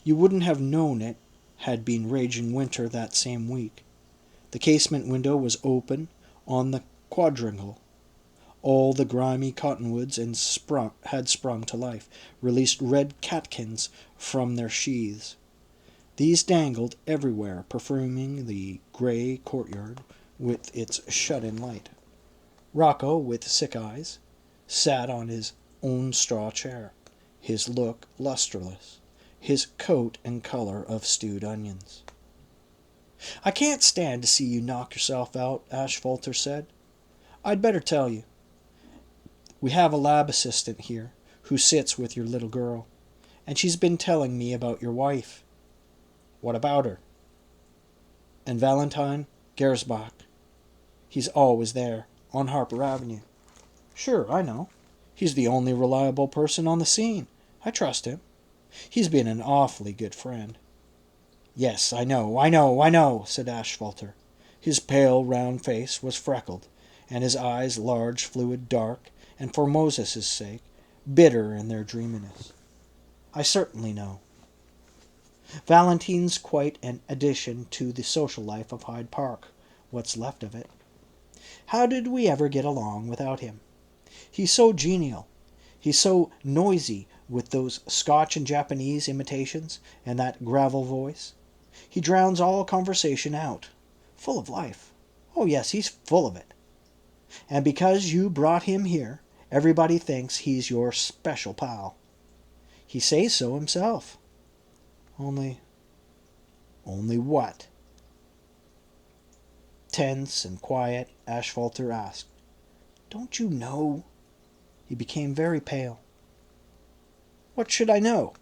S1: You wouldn't have known it had been raging winter that same week. The casement window was open on the quadrangle. All the grimy cottonwoods had sprung to life, released red catkins from their sheaths. These dangled everywhere, perfuming the grey courtyard with its shut-in light. Rocco, with sick eyes, sat on his own straw chair, his look lustreless, his coat and color of stewed onions. "I can't stand to see you knock yourself out," Ashfalter said. "I'd better tell you. We have a lab assistant here who sits with your little girl, and she's been telling me about your wife." "What about her?" "And Valentine Gersbach. He's always there, on Harper Avenue." "Sure, I know. He's the only reliable person on the scene. I trust him. He's been an awfully good friend." "Yes, I know, said Ashfalter. His pale, round face was freckled, and his eyes large, fluid, dark, and for Moses' sake, bitter in their dreaminess. "I certainly know. Valentine's quite an addition to the social life of Hyde Park, what's left of it. How did we ever get along without him? He's so genial. He's so noisy with those Scotch and Japanese imitations and that gravel voice. He drowns all conversation out. Full of life. Oh, yes, he's full of it. And because you brought him here, everybody thinks he's your special pal. He says so himself. Only what?" Tense and quiet, Ashfalter asked, "Don't you know?" He became very pale. "What should I know?"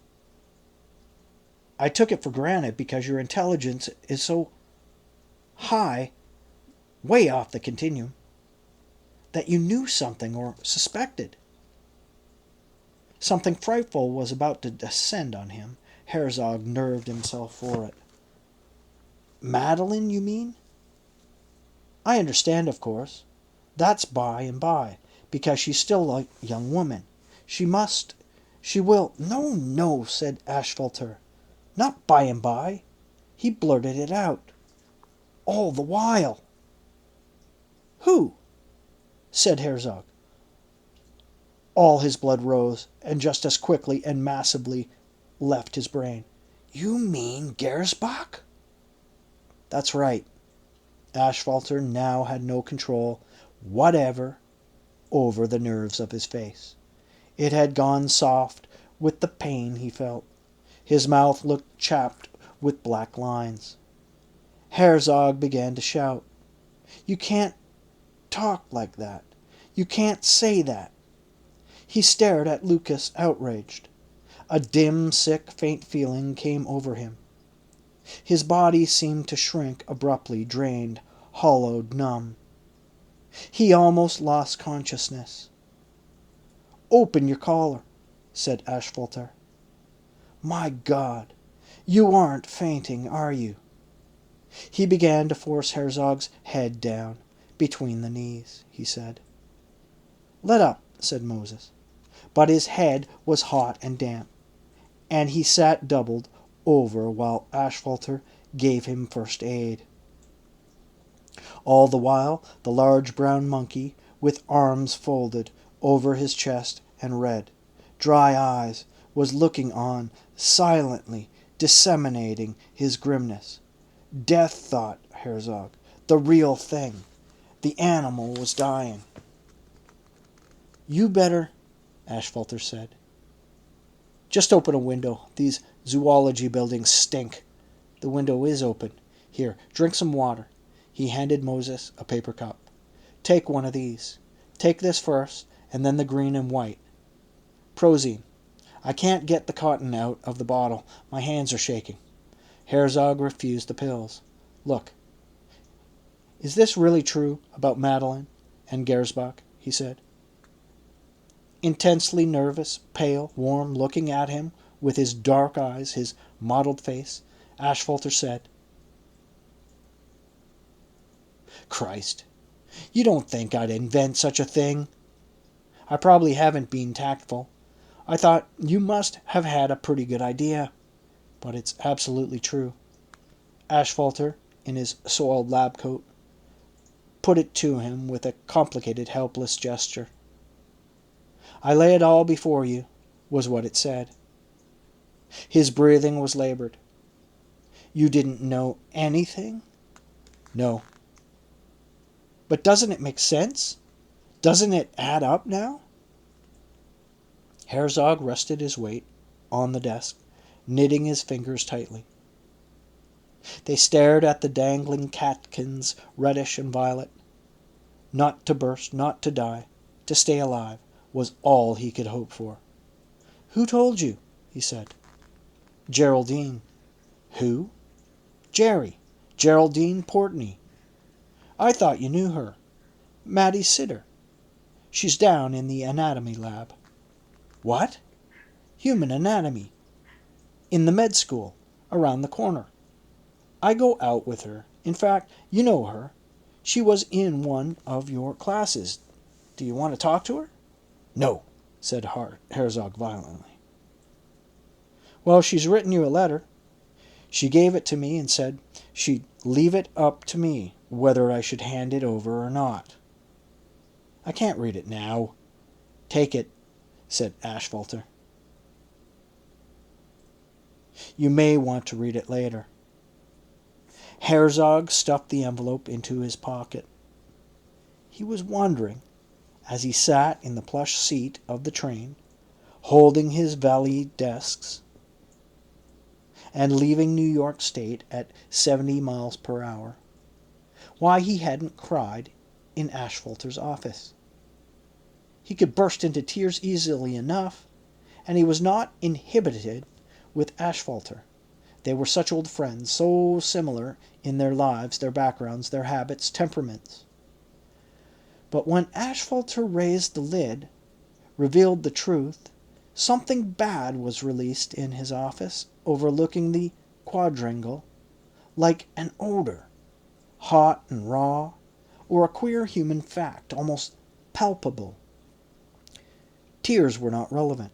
S1: "I took it for granted because your intelligence is so high, way off the continuum, that you knew something or suspected." Something frightful was about to descend on him. Herzog nerved himself for it. "Madeline, you mean?" "I understand, of course. That's by and by, because she's still a young woman. She will—" No, said Ashfalter. "Not by and by." He blurted it out. "All the while." "Who?" said Herzog. All his blood rose, and just as quickly and massively left his brain. "You mean Gersbach?" "That's right." Ashfalter now had no control whatever over the nerves of his face. It had gone soft with the pain he felt. His mouth looked chapped with black lines. Herzog began to shout. "You can't talk like that. You can't say that." He stared at Lucas, outraged. A dim, sick, faint feeling came over him. His body seemed to shrink abruptly, drained, hollowed, numb. He almost lost consciousness. "Open your collar," said Ashfalter. "My God, you aren't fainting, are you?" He began to force Herzog's head down between the knees. He said. "Let up," said Moses. But his head was hot and damp, and he sat doubled over while Ashfalter gave him first aid. All the while the large brown monkey, with arms folded over his chest and red, dry eyes, was looking on, silently disseminating his grimness. Death, thought Herzog, the real thing. The animal was dying. "You better," Ashfalter said. "Just open a window. These zoology buildings stink." "The window is open. Here, drink some water." He handed Moses a paper cup. "Take one of these. Take this first, and then the green and white. Prozine. I can't get the cotton out of the bottle. My hands are shaking." Herzog refused the pills. "Look, is this really true about Madeline and Gersbach?" he said. Intensely nervous, pale, warm, looking at him with his dark eyes, his mottled face, Ashfalter said, "Christ, you don't think I'd invent such a thing? I probably haven't been tactful. I thought you must have had a pretty good idea. But it's absolutely true." Ashfalter, in his soiled lab coat, put it to him with a complicated, helpless gesture. "I lay it all before you," was what it said. His breathing was labored. "You didn't know anything?" "No." "But doesn't it make sense? Doesn't it add up now?" Herzog rested his weight on the desk, knitting his fingers tightly. They stared at the dangling catkins, reddish and violet. Not to burst, not to die, to stay alive, was all he could hope for. "Who told you?" he said. "Geraldine." "Who?" "Jerry. Geraldine Portney. I thought you knew her. Maddie's sitter. She's down in the anatomy lab." "What?" "Human anatomy. In the med school, around the corner. I go out with her. In fact, you know her. She was in one of your classes. Do you want to talk to her?" "No," said Herzog violently. "Well, she's written you a letter. She gave it to me and said she'd leave it up to me whether I should hand it over or not." "I can't read it now." "Take it," said Ashfalter. "You may want to read it later." Herzog stuffed the envelope into his pocket. He was wondering, as he sat in the plush seat of the train, holding his valet desks, and leaving New York State at 70 miles per hour, why he hadn't cried in Ashfalter's office. He could burst into tears easily enough, and he was not inhibited with Ashfalter. They were such old friends, so similar in their lives, their backgrounds, their habits, temperaments. But when Ashfalter raised the lid, revealed the truth, something bad was released in his office, overlooking the quadrangle, like an odor, hot and raw, or a queer human fact, almost palpable. Tears were not relevant.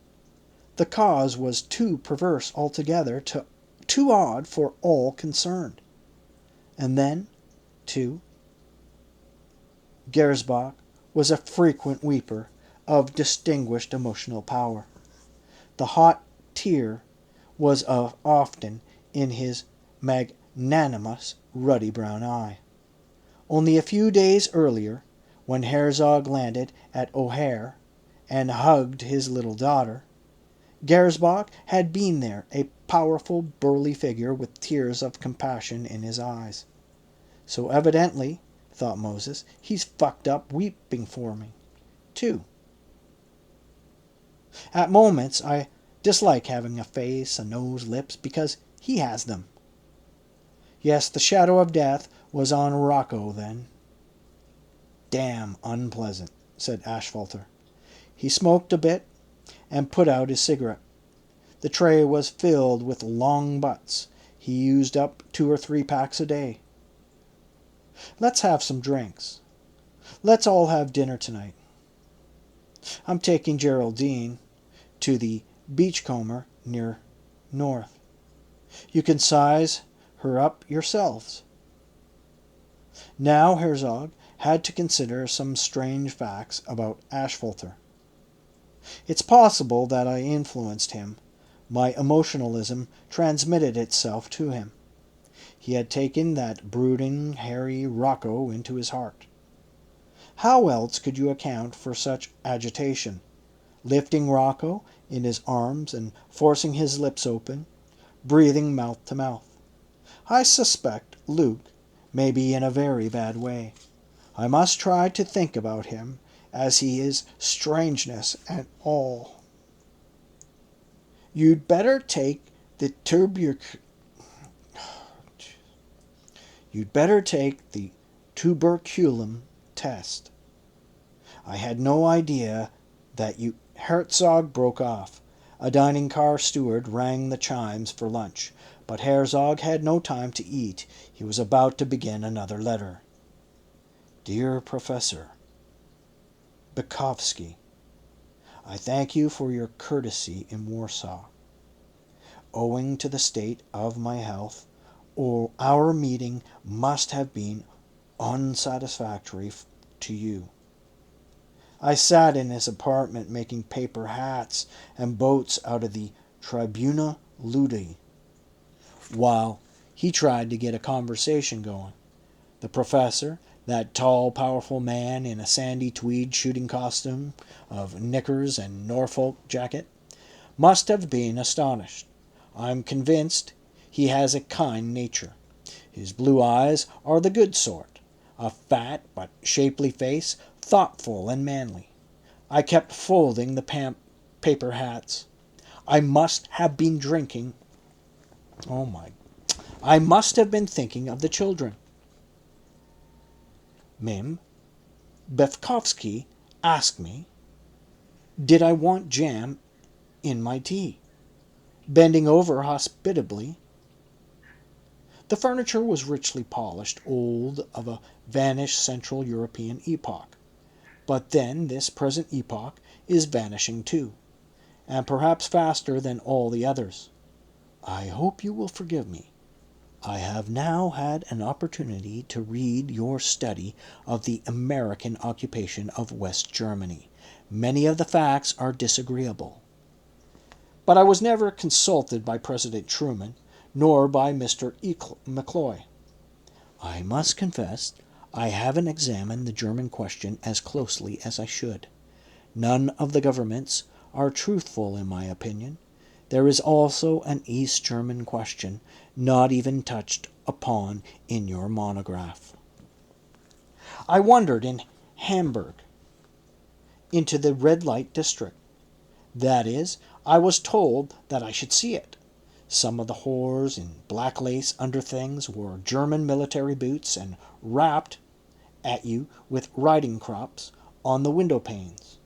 S1: The cause was too perverse altogether, too odd for all concerned. And then, too, Gersbach was a frequent weeper of distinguished emotional power. The hot tear was often in his magnanimous, ruddy brown eye. Only a few days earlier, when Herzog landed at O'Hare and hugged his little daughter, Gersbach had been there, a powerful, burly figure with tears of compassion in his eyes. So evidently, thought Moses, he's fucked up weeping for me, too. At moments, I dislike having a face, a nose, lips, because he has them. Yes, the shadow of death was on Rocco then. Damn unpleasant, said Ashfalter. He smoked a bit and put out his cigarette. The tray was filled with long butts. He used up 2 or 3 packs a day. Let's have some drinks. Let's all have dinner tonight. I'm taking Geraldine to the Beachcomber near North. You can size her up yourselves. Now Herzog had to consider some strange facts about Ashfalter. It's possible that I influenced him. My emotionalism transmitted itself to him. He had taken that brooding, hairy Rocco into his heart. How else could you account for such agitation? Lifting Rocco in his arms and forcing his lips open, breathing mouth to mouth. I suspect Luke may be in a very bad way. I must try to think about him as he is strangeness and all. You'd better take the tuberculum test. I had no idea that you... Herzog broke off. A dining car steward rang the chimes for lunch, but Herzog had no time to eat. He was about to begin another letter. Dear Professor Bukowski, I thank you for your courtesy in Warsaw. Owing to the state of my health, our meeting must have been unsatisfactory to you. I sat in his apartment making paper hats and boats out of the Tribuna Ludi, while he tried to get a conversation going. The professor, that tall, powerful man in a sandy tweed shooting costume of knickers and Norfolk jacket, must have been astonished. I'm convinced he has a kind nature. His blue eyes are the good sort, a fat but shapely face, thoughtful and manly. I kept folding the paper hats. I must have been drinking. I must have been thinking of the children. Mim Befkovsky asked me, did I want jam in my tea? Bending over hospitably. The furniture was richly polished, old, of a vanished Central European epoch. But then this present epoch is vanishing too, and perhaps faster than all the others. I hope you will forgive me. I have now had an opportunity to read your study of the American occupation of West Germany. Many of the facts are disagreeable. But I was never consulted by President Truman, nor by Mr. McCloy. I must confess I haven't examined the German question as closely as I should. None of the governments are truthful in my opinion. There is also an East German question, not even touched upon in your monograph. I wandered in Hamburg into the red light district. That is, I was told that I should see it. Some of the whores in black lace underthings wore German military boots and rapped at you with riding crops on the window panes.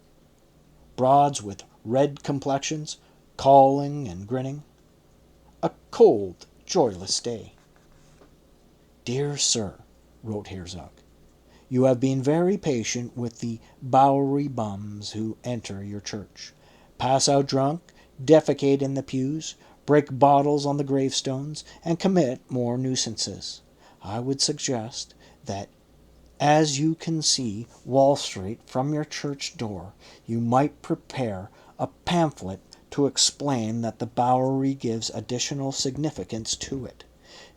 S1: Broads with red complexions, calling and grinning. A cold, joyless day. Dear Sir, wrote Herzog, you have been very patient with the Bowery bums who enter your church, pass out drunk, defecate in the pews, break bottles on the gravestones, and commit more nuisances. I would suggest that as you can see Wall Street from your church door, you might prepare a pamphlet to explain that the Bowery gives additional significance to it.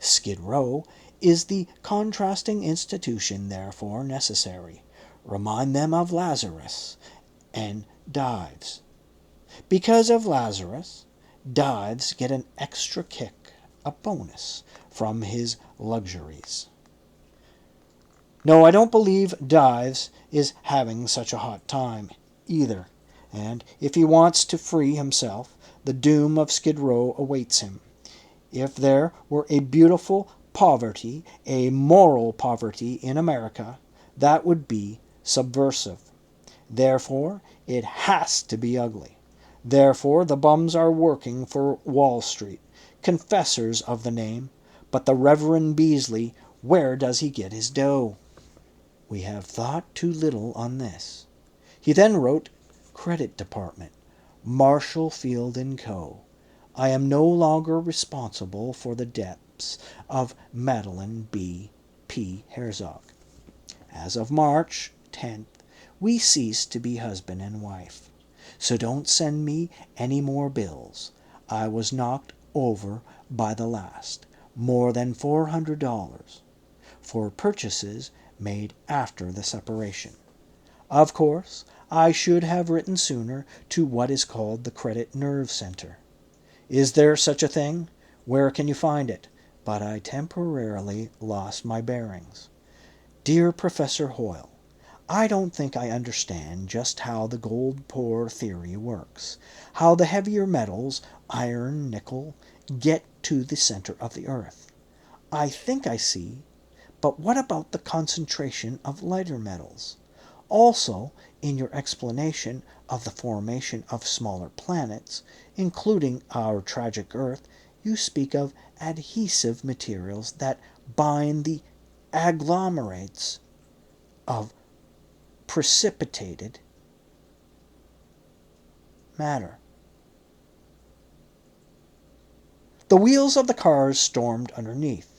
S1: Skid Row is the contrasting institution therefore necessary. Remind them of Lazarus and Dives. Because of Lazarus, Dives get an extra kick, a bonus, from his luxuries. No, I don't believe Dives is having such a hot time, either, and if he wants to free himself, the doom of Skid Row awaits him. If there were a beautiful poverty, a moral poverty in America, that would be subversive. Therefore, it has to be ugly. Therefore, the bums are working for Wall Street, confessors of the name. But the Reverend Beasley, where does he get his dough? We have thought too little on this. He then wrote, Credit Department, Marshall Field & Co. I am no longer responsible for the debts of Madeline B. P. Herzog. As of March 10th, we cease to be husband and wife. So don't send me any more bills. I was knocked over by the last, more than $400, for purchases made after the separation. Of course, I should have written sooner to what is called the Credit Nerve Center. Is there such a thing? Where can you find it? But I temporarily lost my bearings. Dear Professor Hoyle, I don't think I understand just how the gold poor theory works, how the heavier metals, iron, nickel, get to the center of the earth. I think I see, but what about the concentration of lighter metals? Also, in your explanation of the formation of smaller planets, including our tragic Earth, you speak of adhesive materials that bind the agglomerates of precipitated matter. The wheels of the cars stormed underneath.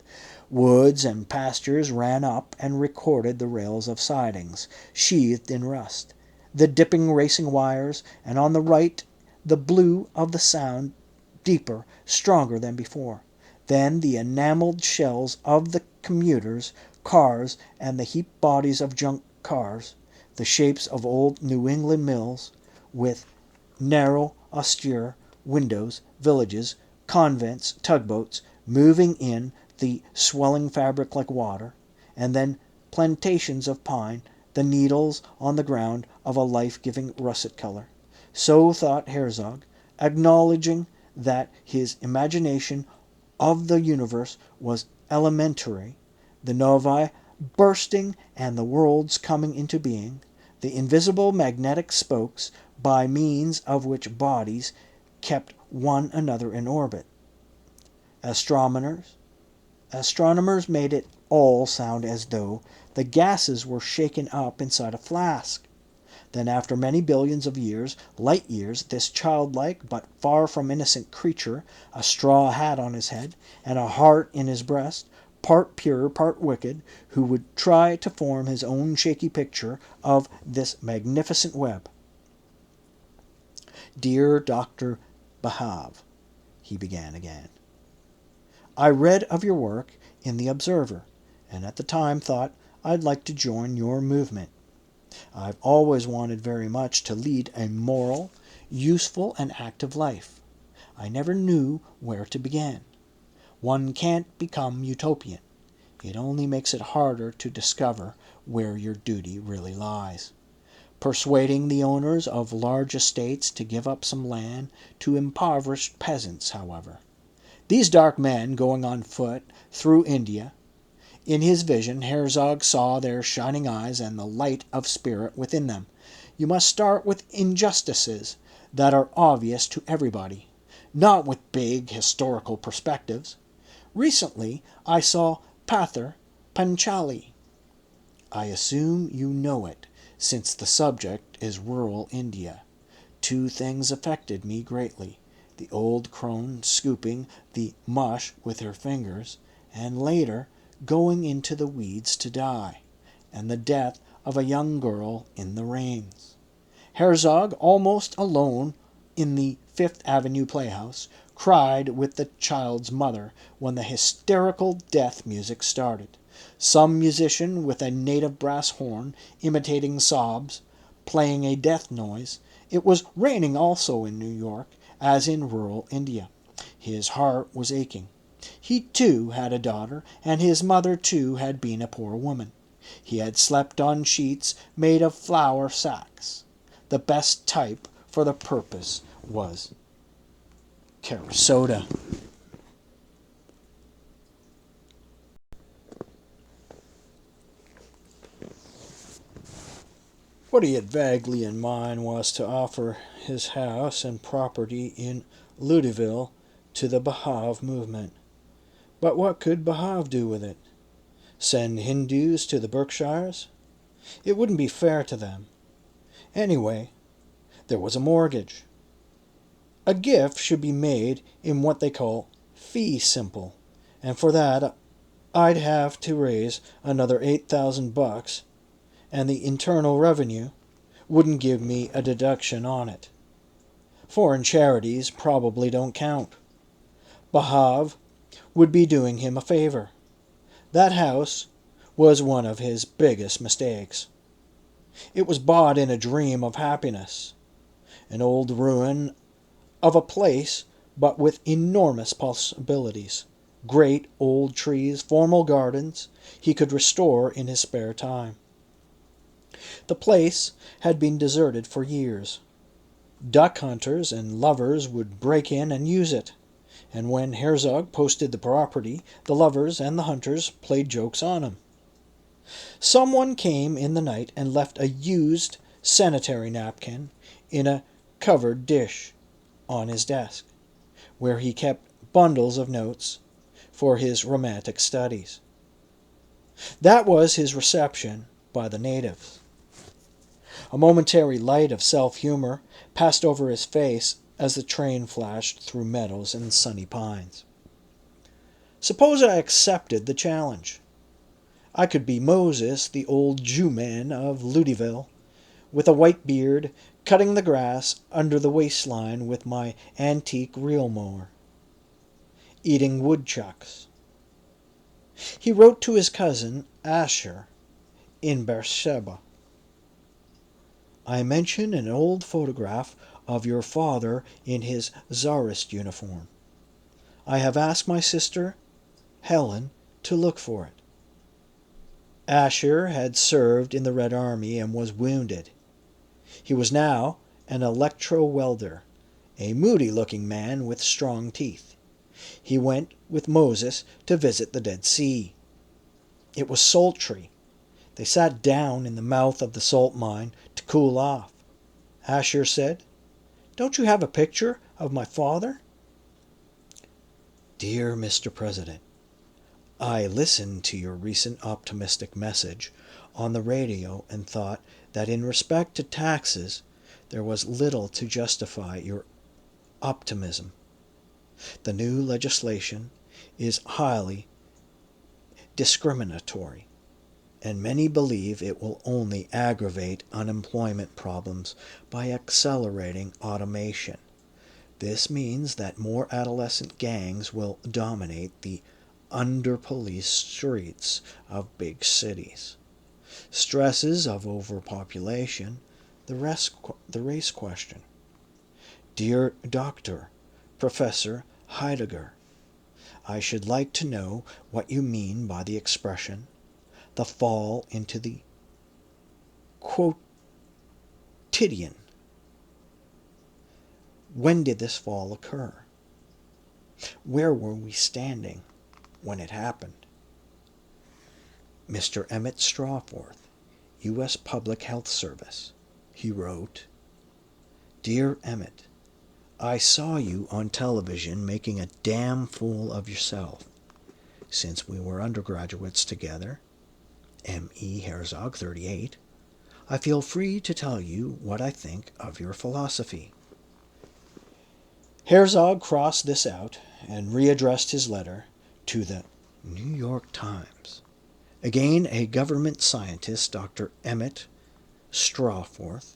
S1: Woods and pastures ran up and recorded the rails of sidings, sheathed in rust, the dipping racing wires, and on the right the blue of the Sound, deeper, stronger than before. Then the enameled shells of the commuters, cars, and the heaped bodies of junk cars, the shapes of old New England mills, with narrow, austere windows, villages, convents, tugboats, moving in the swelling fabric like water, and then plantations of pine, the needles on the ground of a life-giving russet color. So thought Herzog, acknowledging that his imagination of the universe was elementary, the novae bursting and the worlds coming into being, the invisible magnetic spokes by means of which bodies kept one another in orbit. Astronomers made it all sound as though the gases were shaken up inside a flask. Then, after many billions of years, light years, this childlike but far from innocent creature, a straw hat on his head and a heart in his breast, part pure, part wicked, who would try to form his own shaky picture of this magnificent web. Dear Dr. Bahav, he began again. I read of your work in the Observer, and at the time thought I'd like to join your movement. I've always wanted very much to lead a moral, useful, and active life. I never knew where to begin. One can't become utopian. It only makes it harder to discover where your duty really lies. Persuading the owners of large estates to give up some land to impoverished peasants, however. These dark men going on foot through India. In his vision, Herzog saw their shining eyes and the light of spirit within them. You must start with injustices that are obvious to everybody, not with big historical perspectives. Recently, I saw Pather Panchali. I assume you know it, since the subject is rural India. Two things affected me greatly. The old crone scooping the mush with her fingers, and later going into the weeds to die, and the death of a young girl in the rains. Herzog, almost alone in the Fifth Avenue Playhouse, cried with the child's mother when the hysterical death music started. Some musician with a native brass horn, imitating sobs, playing a death noise. It was raining also in New York, as in rural India. His heart was aching. He, too, had a daughter, and his mother, too, had been a poor woman. He had slept on sheets made of flour sacks. The best type for the purpose was soda. What he had vaguely in mind was to offer his house and property in Louisville to the Bahav movement. But what could Bahav do with it? Send Hindus to the Berkshires? It wouldn't be fair to them. Anyway, there was a mortgage. A gift should be made in what they call fee simple, and for that I'd have to raise another $8,000, and the Internal Revenue wouldn't give me a deduction on it. Foreign charities probably don't count. Bahav would be doing him a favor. That house was one of his biggest mistakes. It was bought in a dream of happiness, an old ruin of a place but with enormous possibilities. Great old trees, formal gardens he could restore in his spare time. The place had been deserted for years. Duck hunters and lovers would break in and use it, and when Herzog posted the property, the lovers and the hunters played jokes on him. Someone came in the night and left a used sanitary napkin in a covered dish on his desk, where he kept bundles of notes for his romantic studies. That was his reception by the natives. A momentary light of self-humor passed over his face as the train flashed through meadows and sunny pines. Suppose I accepted the challenge. I could be Moses, the old Jew-man of Louisville, with a white beard, cutting the grass under the waistline with my antique reel mower, eating woodchucks. He wrote to his cousin Asher in Beersheba. I mention an old photograph of your father in his czarist uniform. I have asked my sister Helen to look for it. Asher had served in the Red Army and was wounded. He was now an electro-welder, a moody-looking man with strong teeth. He went with Moses to visit the Dead Sea. It was sultry. They sat down in the mouth of the salt mine to cool off. Asher said, "Don't you have a picture of my father?" Dear Mr. President, I listened to your recent optimistic message on the radio and thought that in respect to taxes, there was little to justify your optimism. The new legislation is highly discriminatory, and many believe it will only aggravate unemployment problems by accelerating automation. This means that more adolescent gangs will dominate the under-policed streets of big cities. Stresses of overpopulation, the race question. Dear Dr. Professor Heidegger, I should like to know what you mean by the expression, the fall into the quotidian. When did this fall occur? Where were we standing when it happened? Mr. Emmett Strawforth, U.S. Public Health Service. He wrote, Dear Emmett, I saw you on television making a damn fool of yourself. Since we were undergraduates together, M.E. Herzog, 38, I feel free to tell you what I think of your philosophy. Herzog crossed this out and readdressed his letter to the New York Times. Again, a government scientist, Dr. Emmett Strawforth,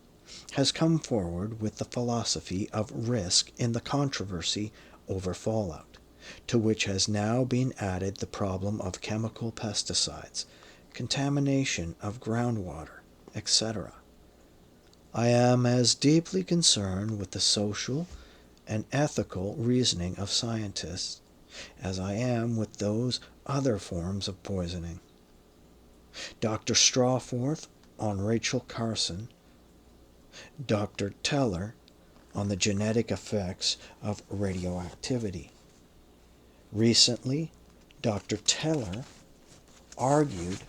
S1: has come forward with the philosophy of risk in the controversy over fallout, to which has now been added the problem of chemical pesticides, contamination of groundwater, etc. I am as deeply concerned with the social and ethical reasoning of scientists as I am with those other forms of poisoning. Dr. Strawforth on Rachel Carson, Dr. Teller on the genetic effects of radioactivity. Recently, Dr. Teller argued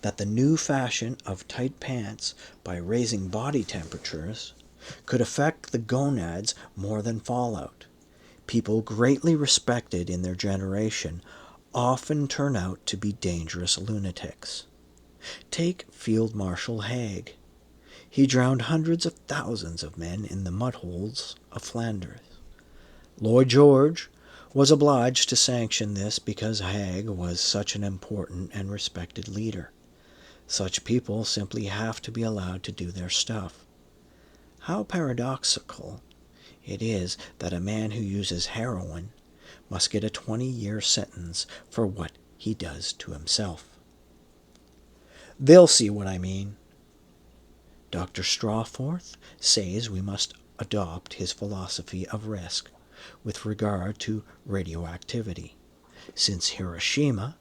S1: that the new fashion of tight pants, by raising body temperatures, could affect the gonads more than fallout. People greatly respected in their generation often turn out to be dangerous lunatics. Take Field Marshal Haig. He drowned hundreds of thousands of men in the mud-holes of Flanders. Lloyd George was obliged to sanction this because Haig was such an important and respected leader. Such people simply have to be allowed to do their stuff. How paradoxical it is that a man who uses heroin must get a 20-year sentence for what he does to himself. They'll see what I mean. Dr. Strawforth says we must adopt his philosophy of risk with regard to radioactivity, since Hiroshima,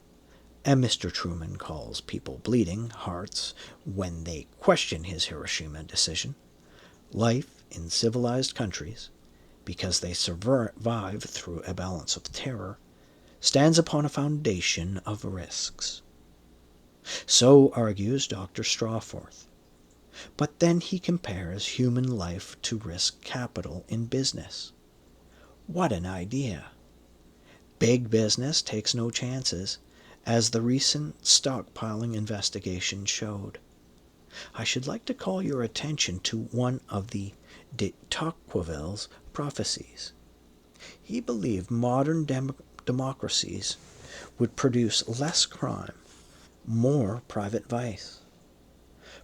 S1: and Mr. Truman calls people bleeding hearts when they question his Hiroshima decision, life in civilized countries, because they survive through a balance of terror, stands upon a foundation of risks. So argues Dr. Strawforth. But then he compares human life to risk capital in business. What an idea! Big business takes no chances, as the recent stockpiling investigation showed. I should like to call your attention to one of the de Tocqueville's prophecies. He believed modern democracies would produce less crime, more private vice.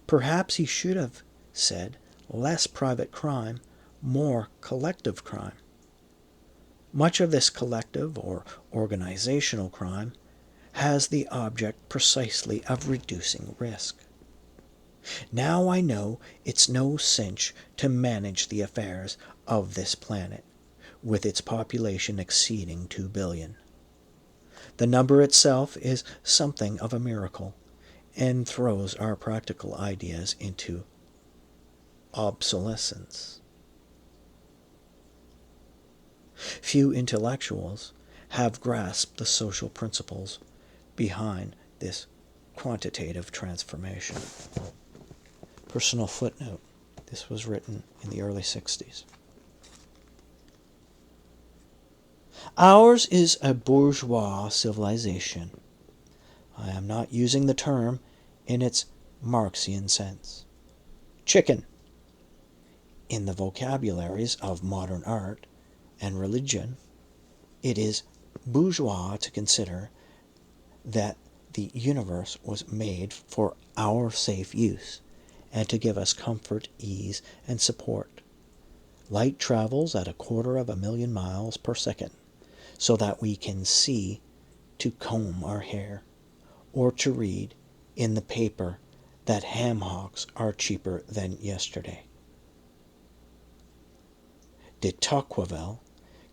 S1: Perhaps he should have said less private crime, more collective crime. Much of this collective or organizational crime has the object precisely of reducing risk. Now I know it's no cinch to manage the affairs of this planet, with its population exceeding 2 billion. The number itself is something of a miracle, and throws our practical ideas into obsolescence. Few intellectuals have grasped the social principles behind this quantitative transformation. Personal footnote. This was written in the early 60s. Ours is a bourgeois civilization. I am not using the term in its Marxian sense. Chicken. In the vocabularies of modern art and religion, it is bourgeois to consider that the universe was made for our safe use and to give us comfort, ease, and support. Light travels at 250,000 miles per second, so that we can see to comb our hair, or to read in the paper that ham hocks are cheaper than yesterday. De Tocqueville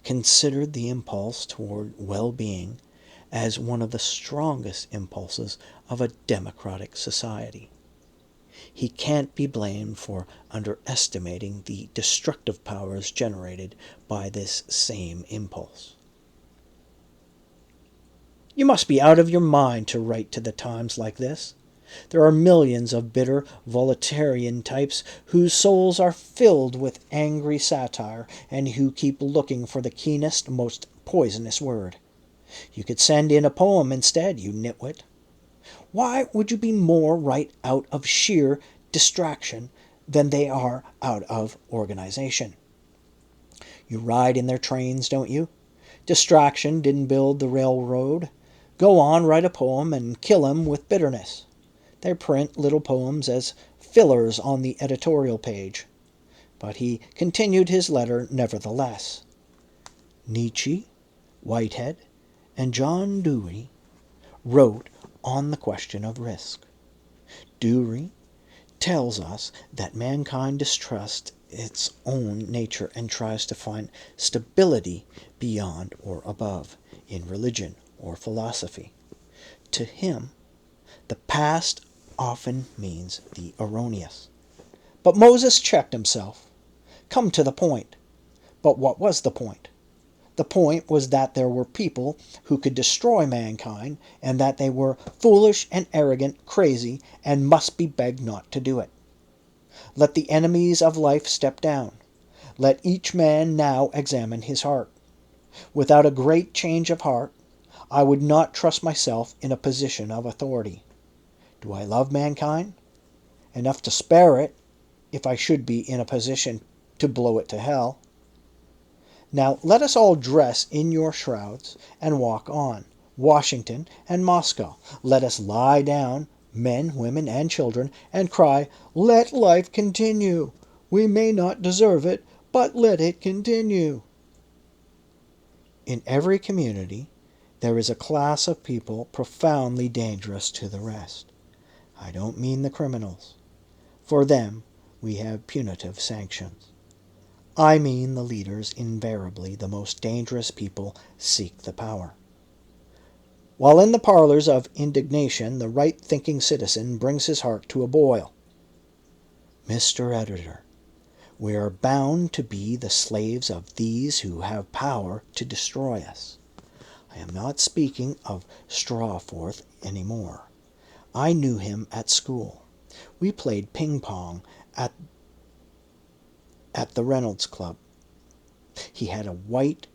S1: considered the impulse toward well-being as one of the strongest impulses of a democratic society. He can't be blamed for underestimating the destructive powers generated by this same impulse. You must be out of your mind to write to the Times like this. There are millions of bitter Voltairian types whose souls are filled with angry satire and who keep looking for the keenest, most poisonous word. You could send in a poem instead, you nitwit. Why would you be more right out of sheer distraction than they are out of organization? You ride in their trains, don't you? Distraction didn't build the railroad. Go on, write a poem and kill 'em with bitterness. They print little poems as fillers on the editorial page. But he continued his letter nevertheless. Nietzsche, Whitehead, and John Dewey wrote on the question of risk. Dewey tells us that mankind distrusts its own nature and tries to find stability beyond or above, in religion or philosophy. To him, the past often means the erroneous. But Moses checked himself. Come to the point. But what was the point? The point was that there were people who could destroy mankind, and that they were foolish and arrogant, crazy, and must be begged not to do it. Let the enemies of life step down. Let each man now examine his heart. Without a great change of heart, I would not trust myself in a position of authority. Do I love mankind? Enough to spare it, if I should be in a position to blow it to hell. Now let us all dress in your shrouds and walk on, Washington and Moscow. Let us lie down, men, women, and children, and cry, "Let life continue. We may not deserve it, but let it continue." In every community, there is a class of people profoundly dangerous to the rest. I don't mean the criminals. For them, we have punitive sanctions. I mean the leaders. Invariably, the most dangerous people seek the power. While in the parlors of indignation, the right-thinking citizen brings his heart to a boil. Mr. Editor, we are bound to be the slaves of these who have power to destroy us. I am not speaking of Strawforth any more. I knew him at school. We played ping-pong at the Reynolds Club. He had a white,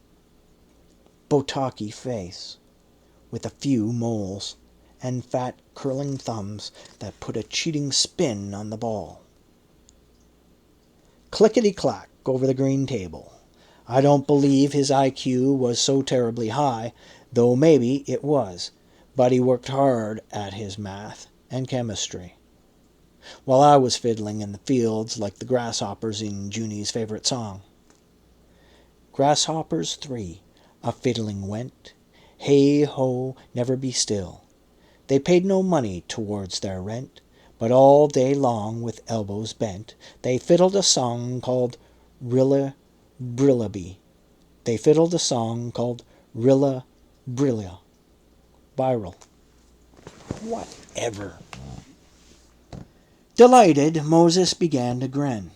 S1: botocky face, with a few moles, and fat, curling thumbs that put a cheating spin on the ball. Clickety-clack over the green table. I don't believe his IQ was so terribly high, though maybe it was, but he worked hard at his math and chemistry, while I was fiddling in the fields like the grasshoppers in Junie's favorite song. Grasshoppers 3, a-fiddling went, hey-ho, never be still. They paid no money towards their rent, but all day long with elbows bent, they fiddled a song called Rilla Brillaby. They fiddled a song called Rilla Brilla. Viral. Whatever. Delighted, Moses began to grin.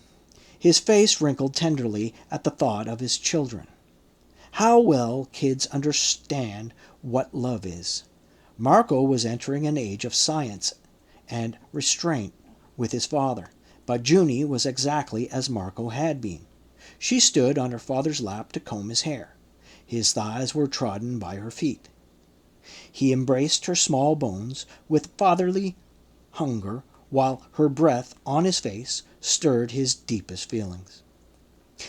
S1: His face wrinkled tenderly at the thought of his children. How well kids understand what love is. Marco was entering an age of science and restraint with his father, but Junie was exactly as Marco had been. She stood on her father's lap to comb his hair. His thighs were trodden by her feet. He embraced her small bones with fatherly hunger, while her breath on his face stirred his deepest feelings.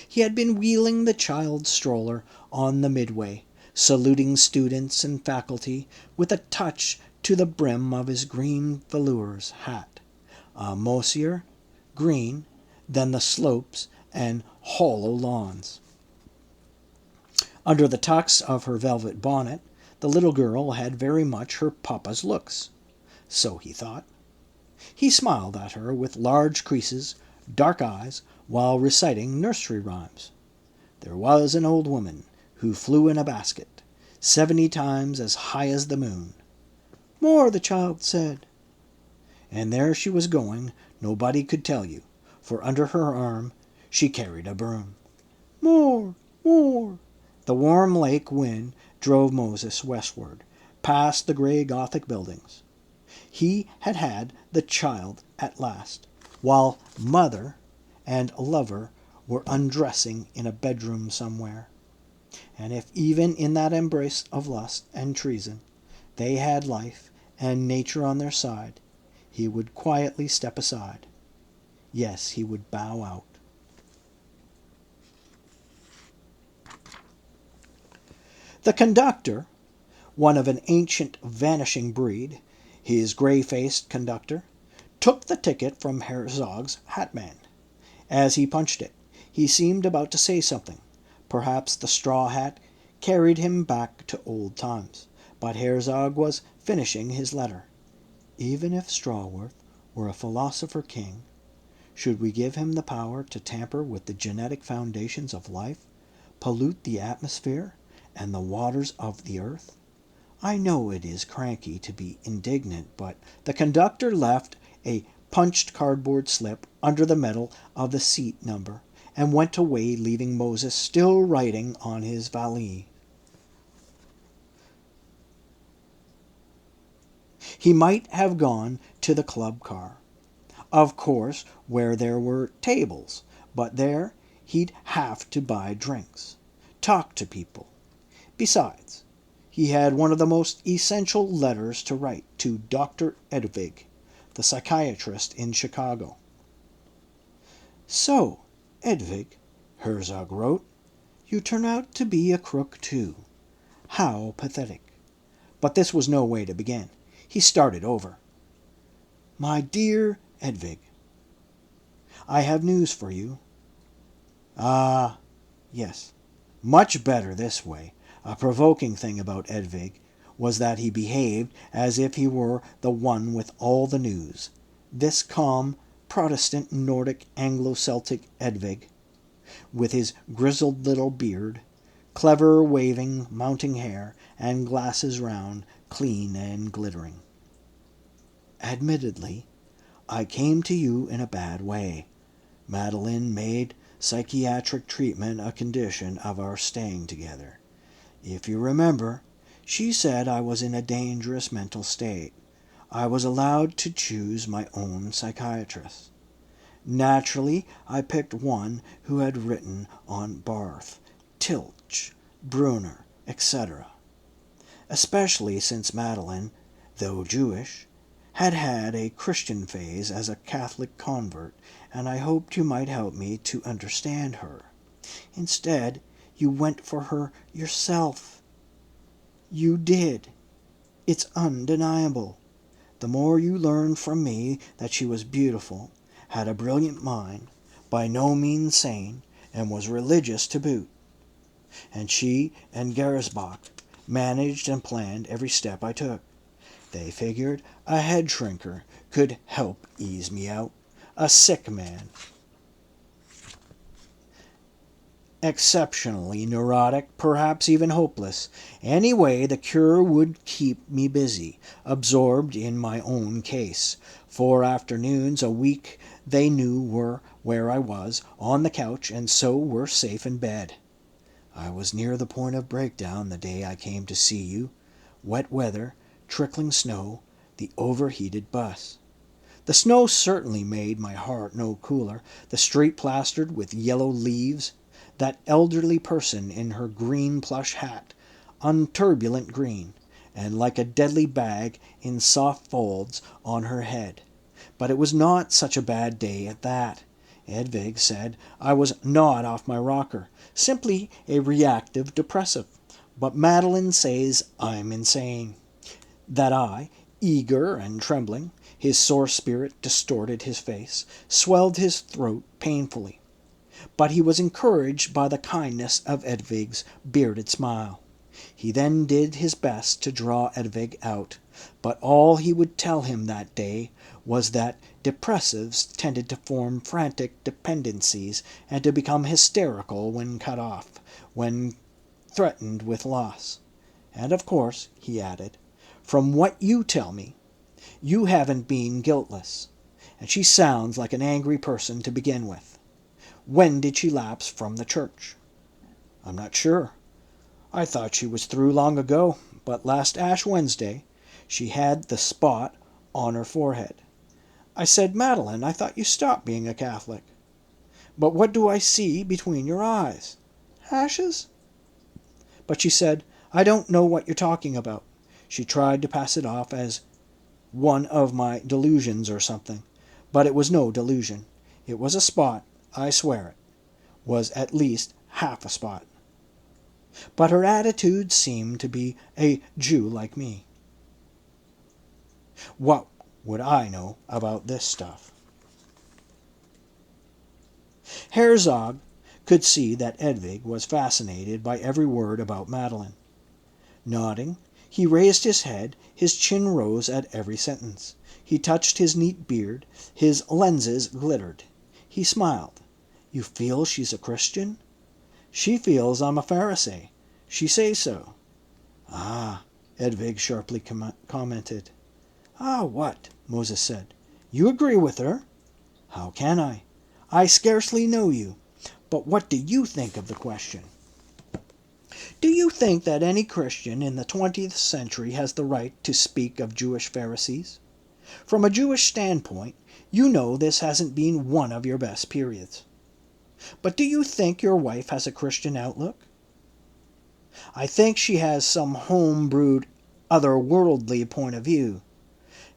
S1: He had been wheeling the child's stroller on the midway, saluting students and faculty with a touch to the brim of his green velours hat, a mosier green than the slopes and hollow lawns. Under the tucks of her velvet bonnet, the little girl had very much her papa's looks. So he thought. He smiled at her with large creases, dark eyes, while reciting nursery rhymes. There was an old woman who flew in a basket, 70 times as high as the moon. More, the child said. And there she was going, nobody could tell you, for under her arm she carried a broom. More, more. The warm lake wind drove Moses westward, past the gray Gothic buildings. He had had the child at last, while mother and lover were undressing in a bedroom somewhere. And if even in that embrace of lust and treason they had life and nature on their side, he would quietly step aside. Yes, he would bow out. The conductor, one of an ancient vanishing breed, his gray-faced conductor, took the ticket from Herzog's hatman. As he punched it, he seemed about to say something. Perhaps the straw hat carried him back to old times, but Herzog was finishing his letter. Even if Strawworth were a philosopher king, should we give him the power to tamper with the genetic foundations of life, pollute the atmosphere and the waters of the earth? I know it is cranky to be indignant, but the conductor left a punched cardboard slip under the metal of the seat number and went away, leaving Moses still writing on his valise. He might have gone to the club car, of course, where there were tables, but there he'd have to buy drinks, talk to people. Besides, he had one of the most essential letters to write to Dr. Edvig, the psychiatrist in Chicago. "So, Edvig," Herzog wrote, "you turn out to be a crook too. How pathetic." But this was no way to begin. He started over. "My dear Edvig, I have news for you." Ah, yes, much better this way. A provoking thing about Edvig was that he behaved as if he were the one with all the news. This calm, Protestant Nordic Anglo-Celtic Edvig, with his grizzled little beard, clever waving mounting hair, and glasses round, clean and glittering. "Admittedly, I came to you in a bad way. Madeline made psychiatric treatment a condition of our staying together. If you remember, she said I was in a dangerous mental state. I was allowed to choose my own psychiatrist. Naturally, I picked one who had written on Barth, Tilch, Brunner, etc., especially since Madeline, though Jewish, had had a Christian phase as a Catholic convert, and I hoped you might help me to understand her. Instead, you went for her yourself. You did. It's undeniable. The more you learned from me that she was beautiful, had a brilliant mind, by no means sane, and was religious to boot. And she and Gersbach managed and planned every step I took. They figured a head shrinker could help ease me out. A sick man, exceptionally neurotic, perhaps even hopeless. Anyway, the cure would keep me busy, absorbed in my own case. 4 afternoons a week they knew were where I was, on the couch, and so were safe in bed. I was near the point of breakdown the day I came to see you. Wet weather, trickling snow, the overheated bus. The snow certainly made my heart no cooler, the street plastered with yellow leaves, that elderly person in her green plush hat, unturbulent green, and like a deadly bag in soft folds on her head. But it was not such a bad day at that. Edvig said I was not off my rocker, simply a reactive depressive. But Madeline says I'm insane. That I, eager and trembling, his sore spirit distorted his face, swelled his throat painfully. But he was encouraged by the kindness of Edvig's bearded smile. He then did his best to draw Edvig out, but all he would tell him that day was that depressives tended to form frantic dependencies and to become hysterical when cut off, when threatened with loss. And of course, he added, from what you tell me, you haven't been guiltless, and she sounds like an angry person to begin with. When did she lapse from the church? I'm not sure. I thought she was through long ago, but last Ash Wednesday she had the spot on her forehead. I said, Madeline, I thought you stopped being a Catholic. But what do I see between your eyes? Ashes? But she said, I don't know what you're talking about. She tried to pass it off as one of my delusions or something, but it was no delusion. It was a spot, I swear it. Was at least half a spot. But her attitude seemed to be a Jew like me. What would I know about this stuff? Herzog could see that Edvig was fascinated by every word about Madeline. Nodding, he raised his head, his chin rose at every sentence. He touched his neat beard, his lenses glittered. He smiled. You feel she's a Christian? She feels I'm a Pharisee. She says so. Ah, Edvig sharply commented. Ah, what? Moses said. You agree with her? How can I? I scarcely know you. But what do you think of the question? Do you think that any Christian in the 20th century has the right to speak of Jewish Pharisees? From a Jewish standpoint, you know this hasn't been one of your best periods. But do you think your wife has a Christian outlook? I think she has some home-brewed, otherworldly point of view.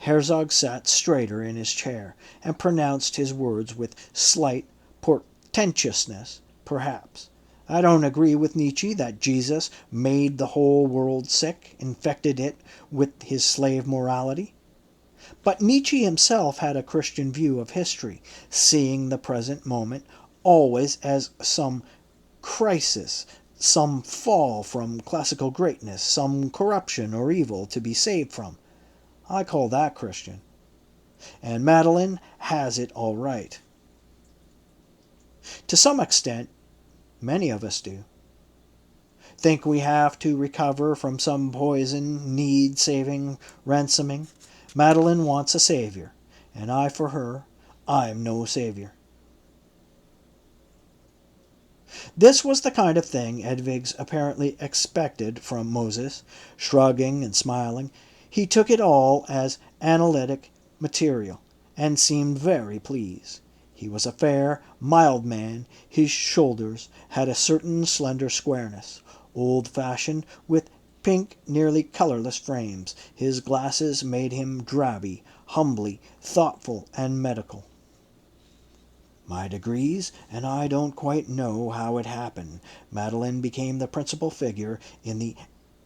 S1: Herzog sat straighter in his chair and pronounced his words with slight portentousness, perhaps. I don't agree with Nietzsche that Jesus made the whole world sick, infected it with his slave morality. But Nietzsche himself had a Christian view of history, seeing the present moment always as some crisis, some fall from classical greatness, some corruption or evil to be saved from. I call that Christian. And Madeline has it all right. To some extent, many of us do. Think we have to recover from some poison, need saving, ransoming. Madeline wants a savior, and I for her, I'm no savior. This was the kind of thing Edviges apparently expected from Moses. Shrugging and smiling, he took it all as analytic material, and seemed very pleased. He was a fair, mild man. His shoulders had a certain slender squareness, old-fashioned, with pink, nearly colorless frames. His glasses made him drabby, humbly thoughtful and medical. By degrees, and I don't quite know how it happened, Madeline became the principal figure in the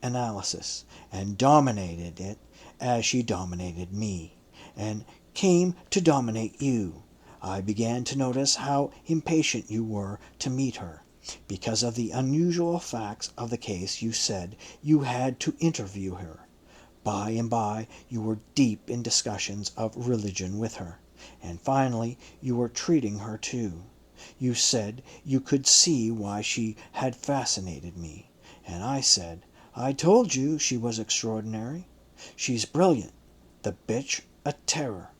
S1: analysis, and dominated it as she dominated me, and came to dominate you. I began to notice how impatient you were to meet her. Because of the unusual facts of the case, you said you had to interview her. By and by, you were deep in discussions of religion with her. And finally, you were treating her too. You said you could see why she had fascinated me. And I said, I told you she was extraordinary. She's brilliant. The bitch a terror.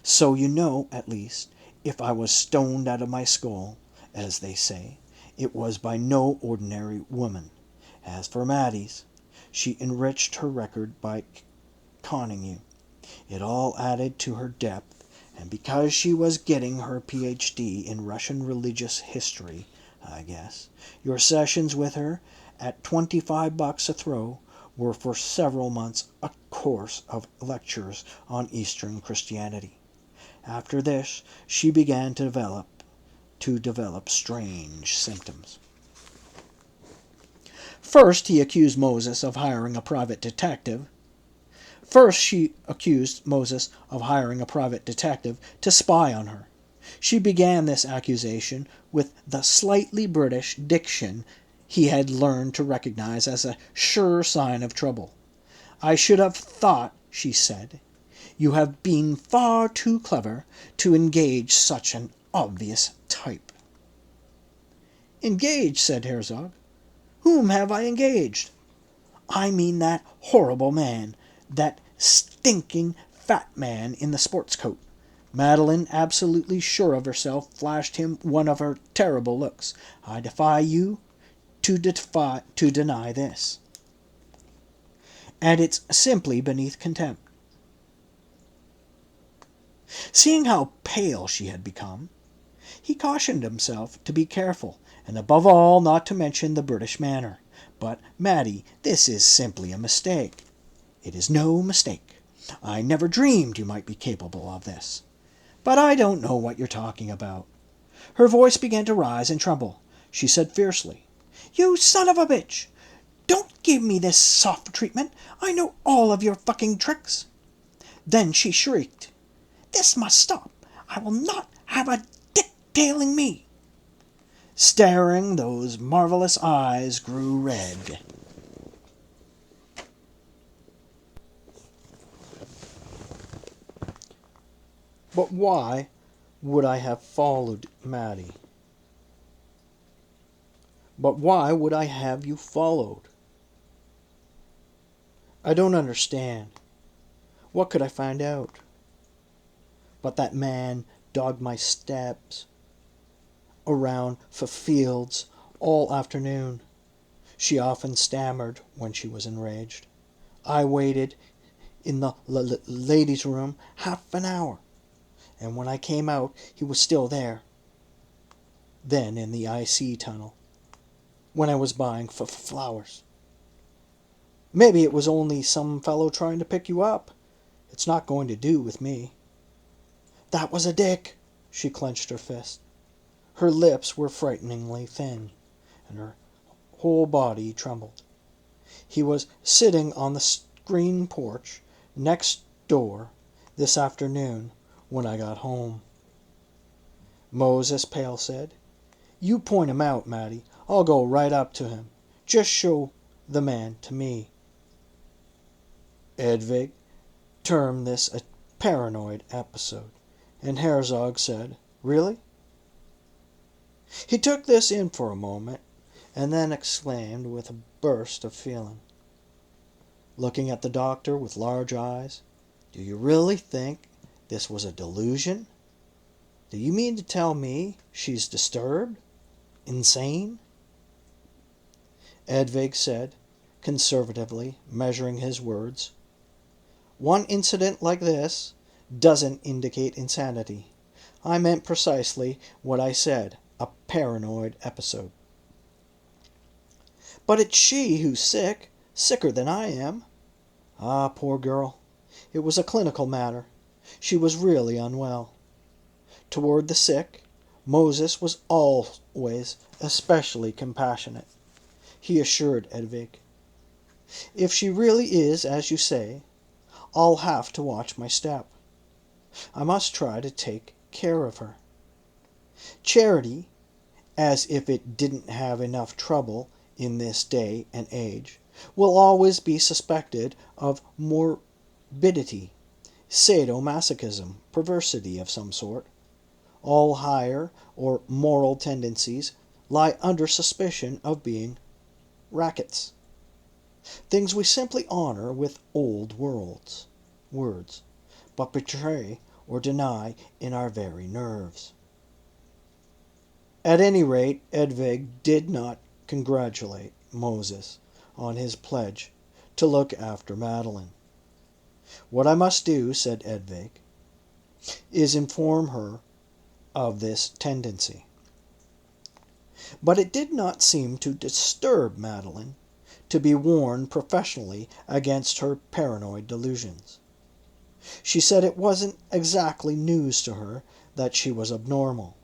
S1: So you know, at least, if I was stoned out of my skull, as they say, it was by no ordinary woman. As for Maddie's, she enriched her record by conning you. It all added to her depth, and because she was getting her Ph.D. in Russian religious history, I guess, your sessions with her, at $25 a throw, were for several months a course of lectures on Eastern Christianity. After this, she began to develop strange symptoms. First, he accused Moses of hiring a private detective. First, she accused Moses of hiring a private detective to spy on her. She began this accusation with the slightly British diction he had learned to recognize as a sure sign of trouble. I should have thought, she said, you have been far too clever to engage such an obvious type. Engaged, said Herzog. Whom have I engaged? I mean that horrible man, that stinking fat man in the sports coat. Madeline, absolutely sure of herself, flashed him one of her terrible looks. I defy you to deny this. And it's simply beneath contempt. Seeing how pale she had become, he cautioned himself to be careful, and above all not to mention the British manner. But, Maddie, this is simply a mistake. It is no mistake. I never dreamed you might be capable of this. But I don't know what you're talking about. Her voice began to rise and tremble. She said fiercely, You son of a bitch! Don't give me this soft treatment. I know all of your fucking tricks. Then she shrieked, This must stop. I will not have a dick tailing me. Staring, those marvelous eyes grew red. But why would I have followed Maddie? But why would I have you followed? I don't understand. What could I find out? But that man dogged my steps around for fields all afternoon. she often stammered when she was enraged. I waited in the ladies' room half an hour, and when I came out he was still there. Then in the IC tunnel, when I was buying flowers. Maybe it was only some fellow trying to pick you up. It's not going to do with me. That was a dick! She clenched her fist. Her lips were frighteningly thin, and her whole body trembled. He was sitting on the screen porch next door this afternoon when I got home. Moses Pale said, "You point him out, Matty. I'll go right up to him. Just show the man to me." Edvig termed this a paranoid episode, and Herzog said, "Really?" He took this in for a moment, and then exclaimed with a burst of feeling, looking at the doctor with large eyes, "Do you really think this was a delusion? Do you mean to tell me she's disturbed? Insane?" Edvig said, conservatively, measuring his words, "One incident like this doesn't indicate insanity. I meant precisely what I said, a paranoid episode." "But it's she who's sick, sicker than I am." "Ah, poor girl. It was a clinical matter. She was really unwell." Toward the sick, Moses was always especially compassionate. He assured Edvig, "If she really is as you say, I'll have to watch my step. I must try to take care of her. Charity, as if it didn't have enough trouble in this day and age, will always be suspected of morbidity, sadomasochism, perversity of some sort. All higher or moral tendencies lie under suspicion of being rackets. Things we simply honor with old words, but betray or deny in our very nerves." At any rate, Edvig did not congratulate Moses on his pledge to look after Madeline. "What I must do," said Edvig, "is inform her of this tendency." But it did not seem to disturb Madeline to be warned professionally against her paranoid delusions. She said it wasn't exactly news to her that she was abnormal.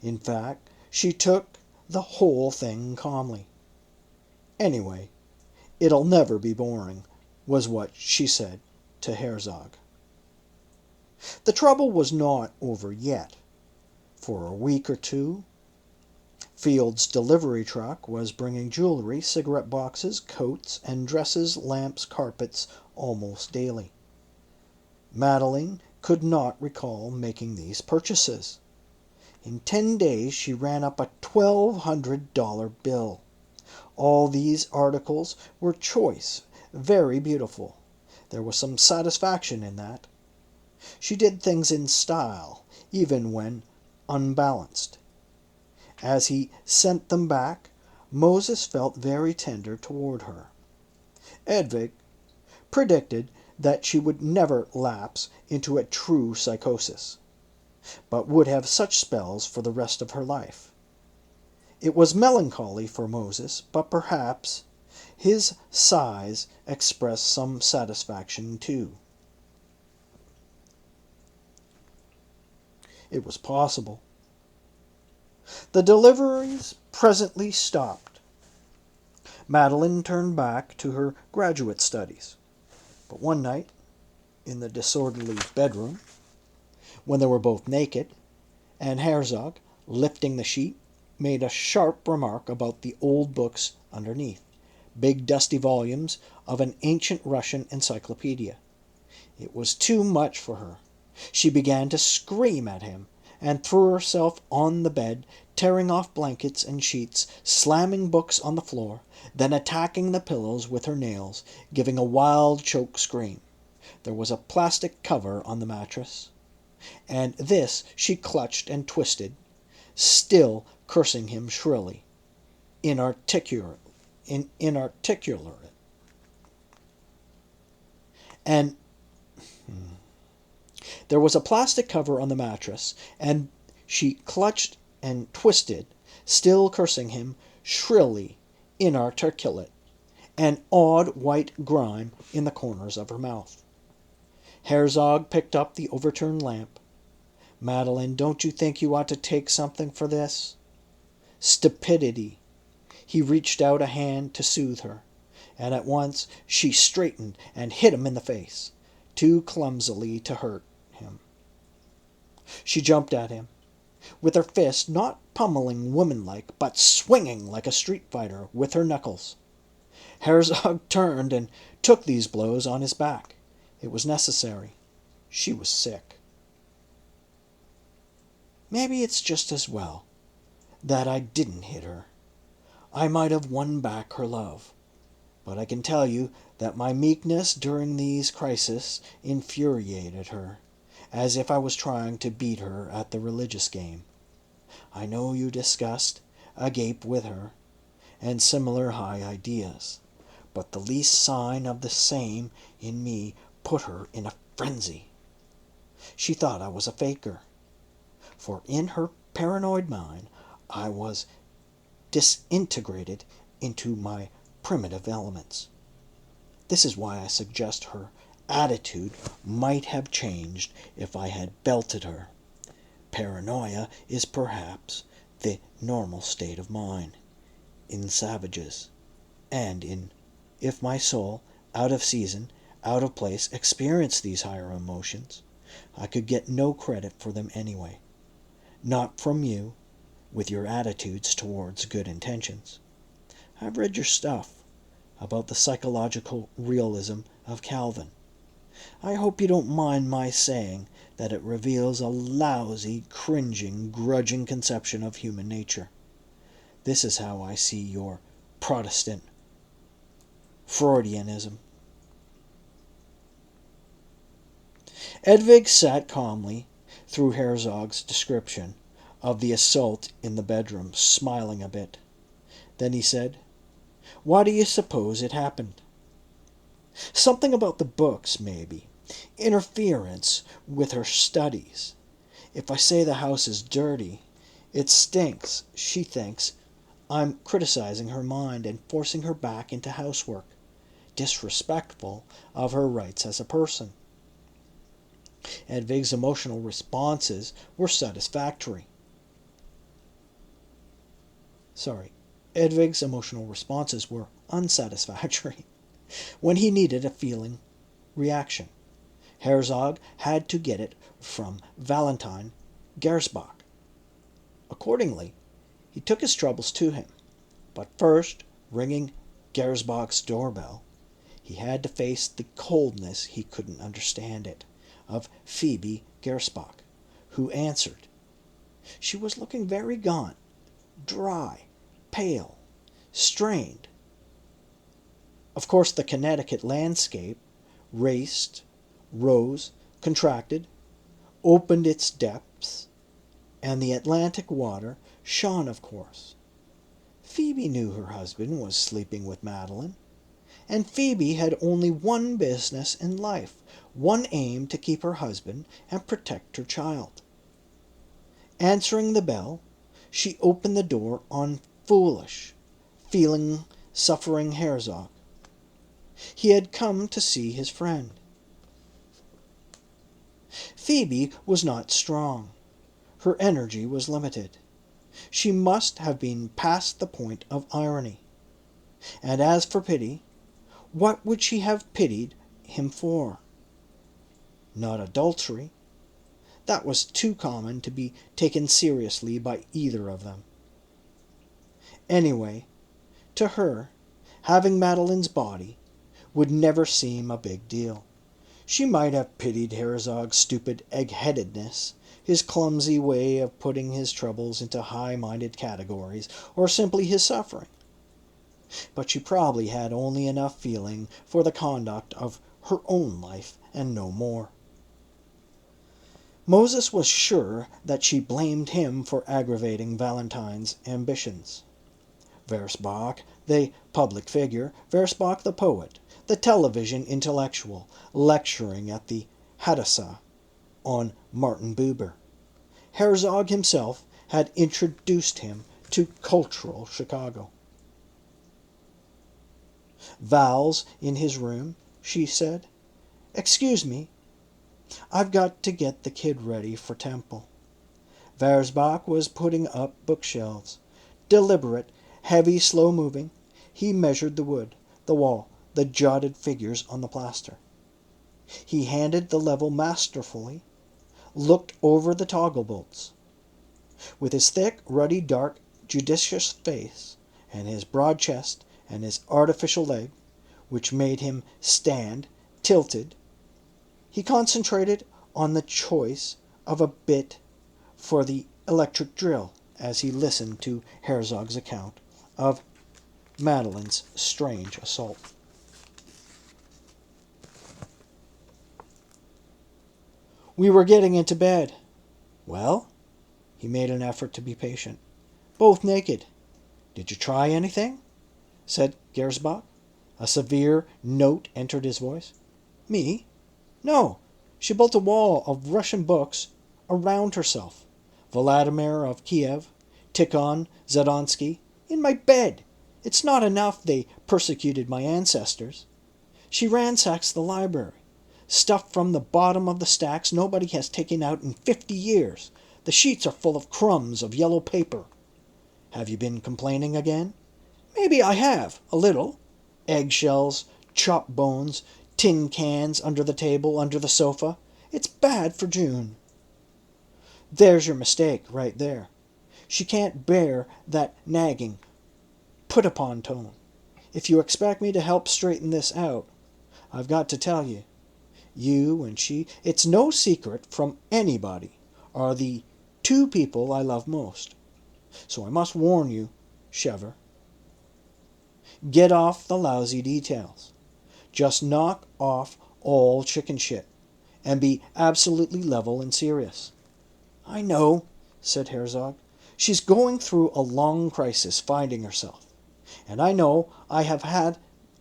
S1: In fact, she took the whole thing calmly. "Anyway, it'll never be boring," was what she said to Herzog. The trouble was not over yet. For a week or two, Field's delivery truck was bringing jewelry, cigarette boxes, coats, and dresses, lamps, carpets almost daily. Madeline could not recall making these purchases. In 10 days she ran up a $1,200 bill. All these articles were choice, very beautiful. There was some satisfaction in that. She did things in style, even when unbalanced. As he sent them back, Moses felt very tender toward her. Edvig predicted that she would never lapse into a true psychosis, but would have such spells for the rest of her life. It was melancholy for Moses, but perhaps his sighs expressed some satisfaction too. It was possible. The deliveries presently stopped. Madeline turned back to her graduate studies. But one night, in the disorderly bedroom, when they were both naked, and Herzog, lifting the sheet, made a sharp remark about the old books underneath, big dusty volumes of an ancient Russian encyclopedia. It was too much for her. She began to scream at him, and threw herself on the bed, tearing off blankets and sheets, slamming books on the floor, then attacking the pillows with her nails, giving a wild choke scream. There was a plastic cover on the mattress, and this she clutched and twisted, still cursing him shrilly, inarticulately. inarticulate. And there was a plastic cover on the mattress, and she clutched and twisted, still cursing him, shrilly inarticulate, an odd white grime in the corners of her mouth. Herzog picked up the overturned lamp. "Madeline, don't you think you ought to take something for this?" Stupidity. He reached out a hand to soothe her, and at once she straightened and hit him in the face, too clumsily to hurt him. She jumped at him, with her fist not pummeling womanlike, but swinging like a street fighter with her knuckles. Herzog turned and took these blows on his back. It was necessary. She was sick. "Maybe it's just as well that I didn't hit her. I might have won back her love. But I can tell you that my meekness during these crises infuriated her, as if I was trying to beat her at the religious game. I know you discussed agape with her, and similar high ideas, but the least sign of the same in me put her in a frenzy. She thought I was a faker, for in her paranoid mind I was disintegrated into my primitive elements. This is why I suggest her attitude might have changed if I had belted her. Paranoia is perhaps the normal state of mind in savages, and if my soul, out of season, out of place, experienced these higher emotions, I could get no credit for them anyway. Not from you, with your attitudes towards good intentions. I've read your stuff about the psychological realism of Calvin. I hope you don't mind my saying that it reveals a lousy, cringing, grudging conception of human nature. This is how I see your Protestant Freudianism." Edvig sat calmly through Herzog's description of the assault in the bedroom, smiling a bit. Then he said, "Why do you suppose it happened?" "Something about the books, maybe. Interference with her studies. If I say the house is dirty, it stinks. She thinks I'm criticizing her mind and forcing her back into housework. Disrespectful of her rights as a person." Edvig's emotional responses were satisfactory. Edvig's emotional responses were unsatisfactory. When he needed a feeling reaction, Herzog had to get it from Valentine Gersbach. Accordingly, he took his troubles to him, but first, ringing Gersbach's doorbell, he had to face the coldness, he couldn't understand it, of Phoebe Gersbach, who answered. She was looking very gaunt, dry, pale, strained. Of course, the Connecticut landscape raced, rose, contracted, opened its depths, and the Atlantic water shone, of course. Phoebe knew her husband was sleeping with Madeline, and Phoebe had only one business in life, one aim: to keep her husband and protect her child. Answering the bell, she opened the door on foolish, suffering Herzog. He had come to see his friend. Phoebe was not strong. Her energy was limited. She must have been past the point of irony. And as for pity, what would she have pitied him for? Not adultery. That was too common to be taken seriously by either of them. Anyway, to her, having Madeline's body would never seem a big deal. She might have pitied Herzog's stupid egg-headedness, his clumsy way of putting his troubles into high-minded categories, or simply his suffering. But she probably had only enough feeling for the conduct of her own life, and no more. Moses was sure that she blamed him for aggravating Valentine's ambitions. Versbach The public figure, Versbach the poet, the television intellectual, lecturing at the Hadassah on Martin Buber. Herzog himself had introduced him to cultural Chicago. "Val's in his room," she said. "Excuse me, I've got to get the kid ready for temple." Versbach was putting up bookshelves. Deliberate, heavy, slow-moving, he measured the wood, the wall, the jotted figures on the plaster. He handled the level masterfully, looked over the toggle bolts. With his thick, ruddy, dark, judicious face, and his broad chest, and his artificial leg, which made him stand tilted, he concentrated on the choice of a bit for the electric drill as he listened to Herzog's account of Madeline's strange assault. "We were getting into bed." "Well?" He made an effort to be patient. "Both naked." "Did you try anything?" said Gersbach. A severe note entered his voice. "Me? No. She built a wall of Russian books around herself. Vladimir of Kiev, Tikhon, Zadonsky, in my bed. It's not enough they persecuted my ancestors. She ransacks the library. Stuff from the bottom of the stacks nobody has taken out in 50 years. The sheets are full of crumbs of yellow paper. Have you been complaining again?" "Maybe I have, a little. Eggshells, chopped bones, tin cans under the table, under the sofa. It's bad for June." "There's your mistake, right there. She can't bear that nagging, put-upon tone. If you expect me to help straighten this out, I've got to tell you, you and she, it's no secret from anybody, are the two people I love most. So I must warn you, Chever. Get off the lousy details. Just knock off all chicken shit, and be absolutely level and serious." "I know," said Herzog. "She's going through a long crisis, finding herself. And I know I have had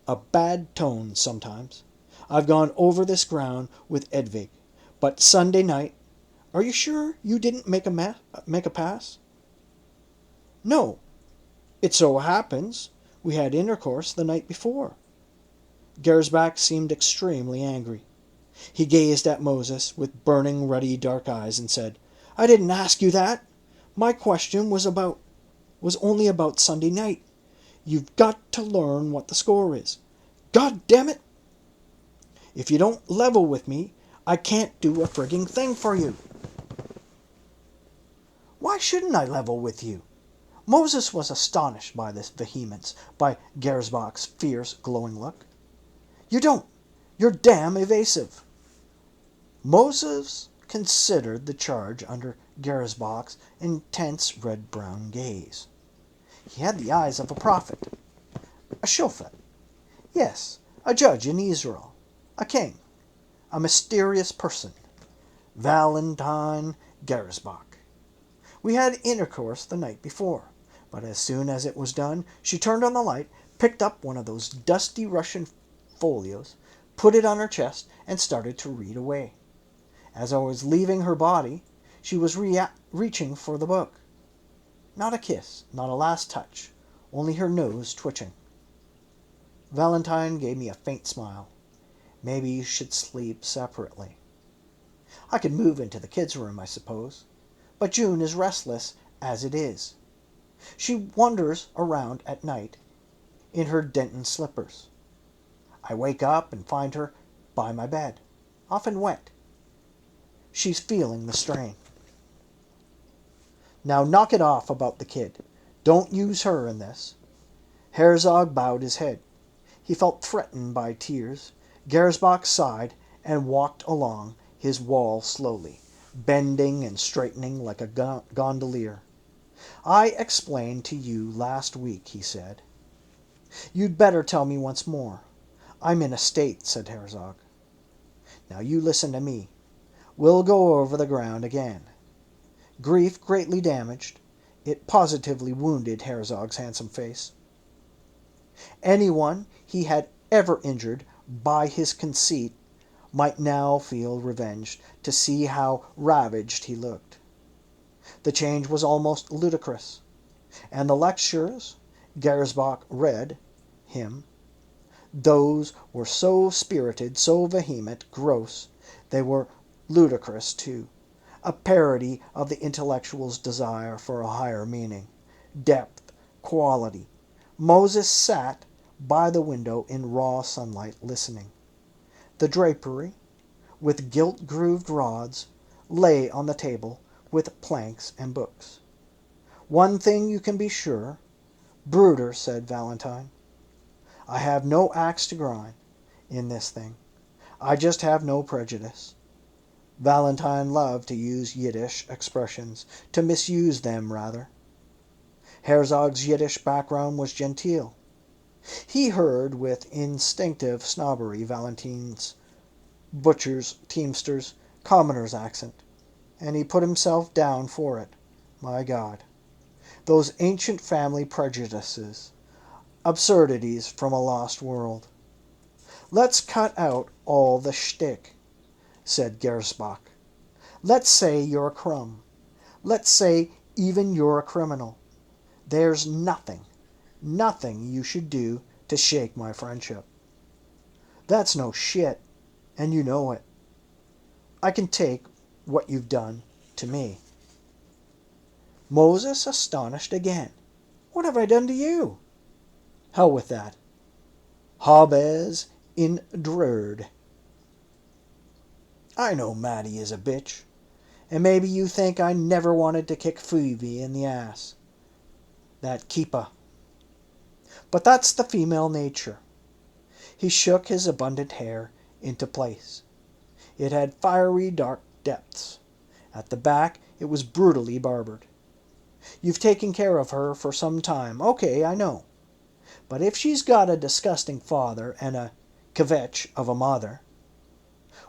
S1: a bad tone sometimes. I've gone over this ground with Edvig. But Sunday night... Are you sure you didn't make a pass?" "No. It so happens we had intercourse the night before." Gersbach seemed extremely angry. He gazed at Moses with burning, ruddy, dark eyes and said, "I didn't ask you that. My question was only about Sunday night. You've got to learn what the score is. God damn it! If you don't level with me, I can't do a frigging thing for you." "Why shouldn't I level with you?" Moses was astonished by this vehemence, by Gersbach's fierce, glowing look. "You don't. You're damn evasive." Moses considered the charge under Gersbach's intense red-brown gaze. He had the eyes of a prophet, a shofet. Yes, a judge in Israel, a king, a mysterious person. Valentine Gersbach. "We had intercourse the night before, but as soon as it was done, she turned on the light, picked up one of those dusty Russian folios, put it on her chest, and started to read away. As I was leaving her body, she was reaching for the book. Not a kiss, not a last touch, only her nose twitching. Valentine gave me a faint smile. Maybe you should sleep separately. I could move into the kids' room, I suppose, but June is restless as it is. She wanders around at night in her Denton slippers. I wake up and find her by my bed, often wet. She's feeling the strain. Now knock it off about the kid. Don't use her in this." Herzog bowed his head. He felt threatened by tears. Gersbach sighed and walked along his wall slowly, bending and straightening like a gondolier. "I explained to you last week," he said. "You'd better tell me once more." "I'm in a state," said Herzog. "Now you listen to me. We'll go over the ground again." Grief greatly damaged. It positively wounded Herzog's handsome face. Anyone he had ever injured by his conceit might now feel revenged to see how ravaged he looked. The change was almost ludicrous, and the lectures Gersbach read him, those were so spirited, so vehement, gross, they were ludicrous too, a parody of the intellectual's desire for a higher meaning, depth, quality. Moses sat by the window in raw sunlight listening. The drapery, with gilt-grooved rods, lay on the table with planks and books. "One thing you can be sure, Bruder," said Valentine. "I have no axe to grind in this thing. I just have no prejudice." Valentine loved to use Yiddish expressions, to misuse them rather. Herzog's Yiddish background was genteel. He heard with instinctive snobbery Valentine's butcher's, teamster's, commoner's accent, and he put himself down for it. My God. Those ancient family prejudices, absurdities from a lost world. "Let's cut out all the shtick," said Gersbach. "Let's say you're a crumb. Let's say even you're a criminal. There's nothing you should do to shake my friendship. That's no shit, and you know it. I can take what you've done to me." Moses astonished again. "What have I done to you?" "Hell with that. Habes in drerd. I know Mattie is a bitch, and maybe you think I never wanted to kick Phoebe in the ass. That keepa. But that's the female nature." He shook his abundant hair into place. It had fiery dark depths. At the back it was brutally barbered. "You've taken care of her for some time. Okay, I know. But if she's got a disgusting father and a kvetch of a mother,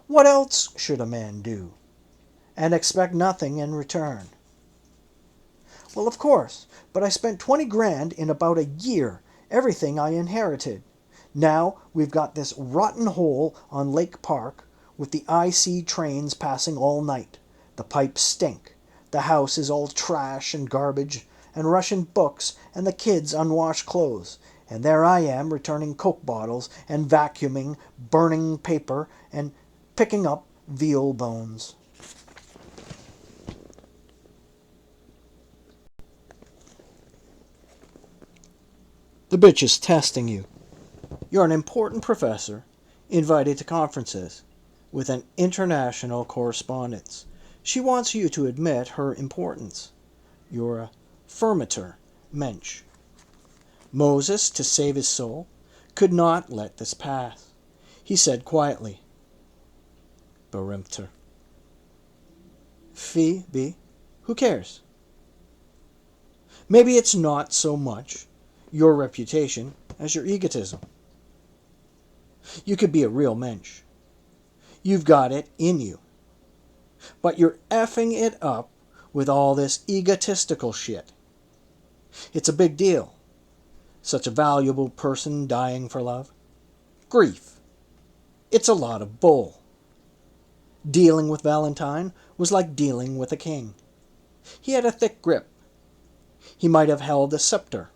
S1: what else should a man do? And expect nothing in return?" "Well, of course, but I spent 20 grand in about a year, everything I inherited. Now we've got this rotten hole on Lake Park with the IC trains passing all night. The pipes stink. The house is all trash and garbage and Russian books and the kids' unwashed clothes. And there I am returning Coke bottles and vacuuming, burning paper, and picking up veal bones." "The bitch is testing you. You're an important professor, invited to conferences, with an international correspondence. She wants you to admit her importance. You're a fermiter mensch." Moses, to save his soul, could not let this pass. He said quietly, "Berühmter." "Phoebe, who cares? Maybe it's not so much your reputation as your egotism. You could be a real mensch. You've got it in you. But you're effing it up with all this egotistical shit. It's a big deal. Such a valuable person dying for love. Grief. It's a lot of bull." Dealing with Valentine was like dealing with a king. He had a thick grip. He might have held a scepter.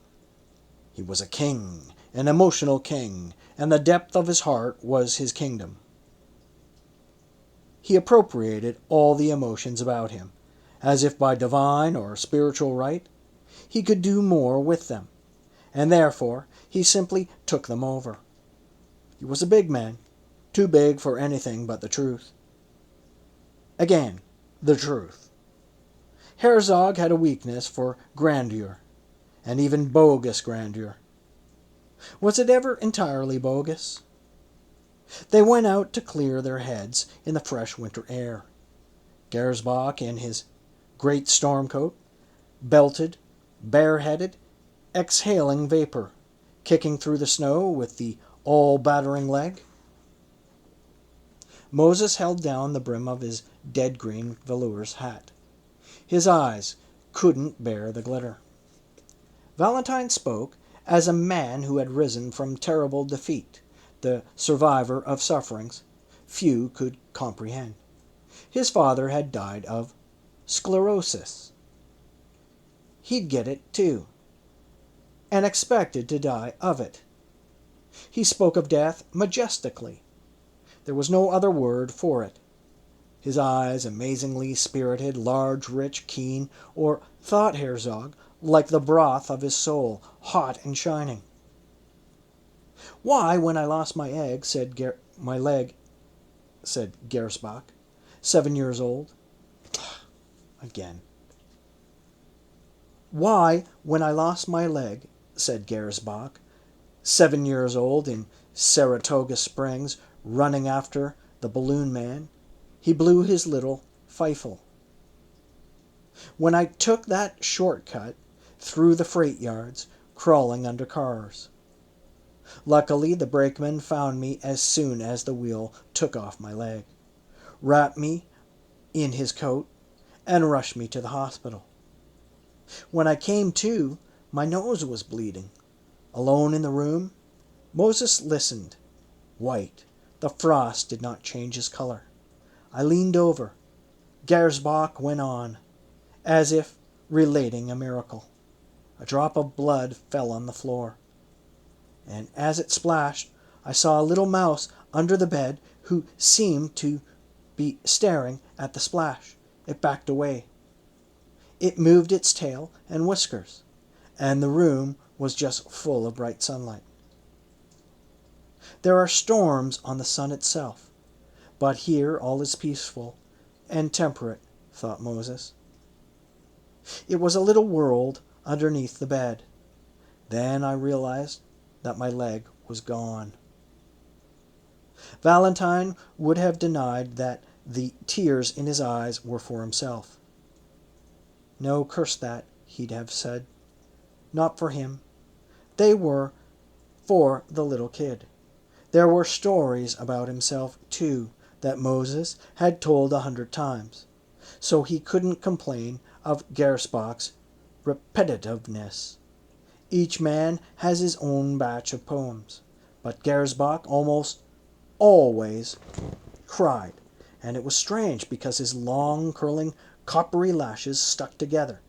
S1: He was a king, an emotional king, and the depth of his heart was his kingdom. He appropriated all the emotions about him, as if by divine or spiritual right he could do more with them, and therefore he simply took them over. He was a big man, too big for anything but the truth. Again, the truth. Herzog had a weakness for grandeur, and even bogus grandeur. Was it ever entirely bogus? They went out to clear their heads in the fresh winter air. Gersbach in his great storm coat, belted, bareheaded, exhaling vapor, kicking through the snow with the all-battering leg. Moses held down the brim of his dead-green velours hat. His eyes couldn't bear the glitter. Valentine spoke As a man who had risen from terrible defeat, the survivor of sufferings few could comprehend. His father had died of sclerosis. He'd get it too, and expected to die of it. He spoke of death majestically. There was no other word for it. His eyes, amazingly spirited, large, rich, keen, or, thought Herzog, like the broth of his soul, hot and shining. "Why, when I lost my leg," said Gersbach, 7 years old. Again. "Why, when I lost my leg," said Gersbach, 7 years old, in Saratoga Springs, running after the balloon man, he blew his little fifle. "When I took that shortcut through the freight yards, crawling under cars. Luckily, the brakeman found me as soon as the wheel took off my leg, wrapped me in his coat, and rushed me to the hospital. When I came to, my nose was bleeding. Alone in the room, Moses listened, white. The frost did not change his color. I leaned over. Gersbach went on, as if relating a miracle. A drop of blood fell on the floor, and as it splashed, I saw a little mouse under the bed who seemed to be staring at the splash. It backed away. It moved its tail and whiskers, and the room was just full of bright sunlight. There are storms on the sun itself, but here all is peaceful and temperate, thought Moses. It was a little world underneath the bed. Then I realized that my leg was gone. Valentine would have denied that the tears in his eyes were for himself. No, curse that, he'd have said. Not for him. They were for the little kid. There were stories about himself, too, that Moses had told 100 times, so he couldn't complain of Gersbach's repetitiveness. Each man has his own batch of poems, but Gersbach almost always cried, and it was strange because his long, curling, coppery lashes stuck together.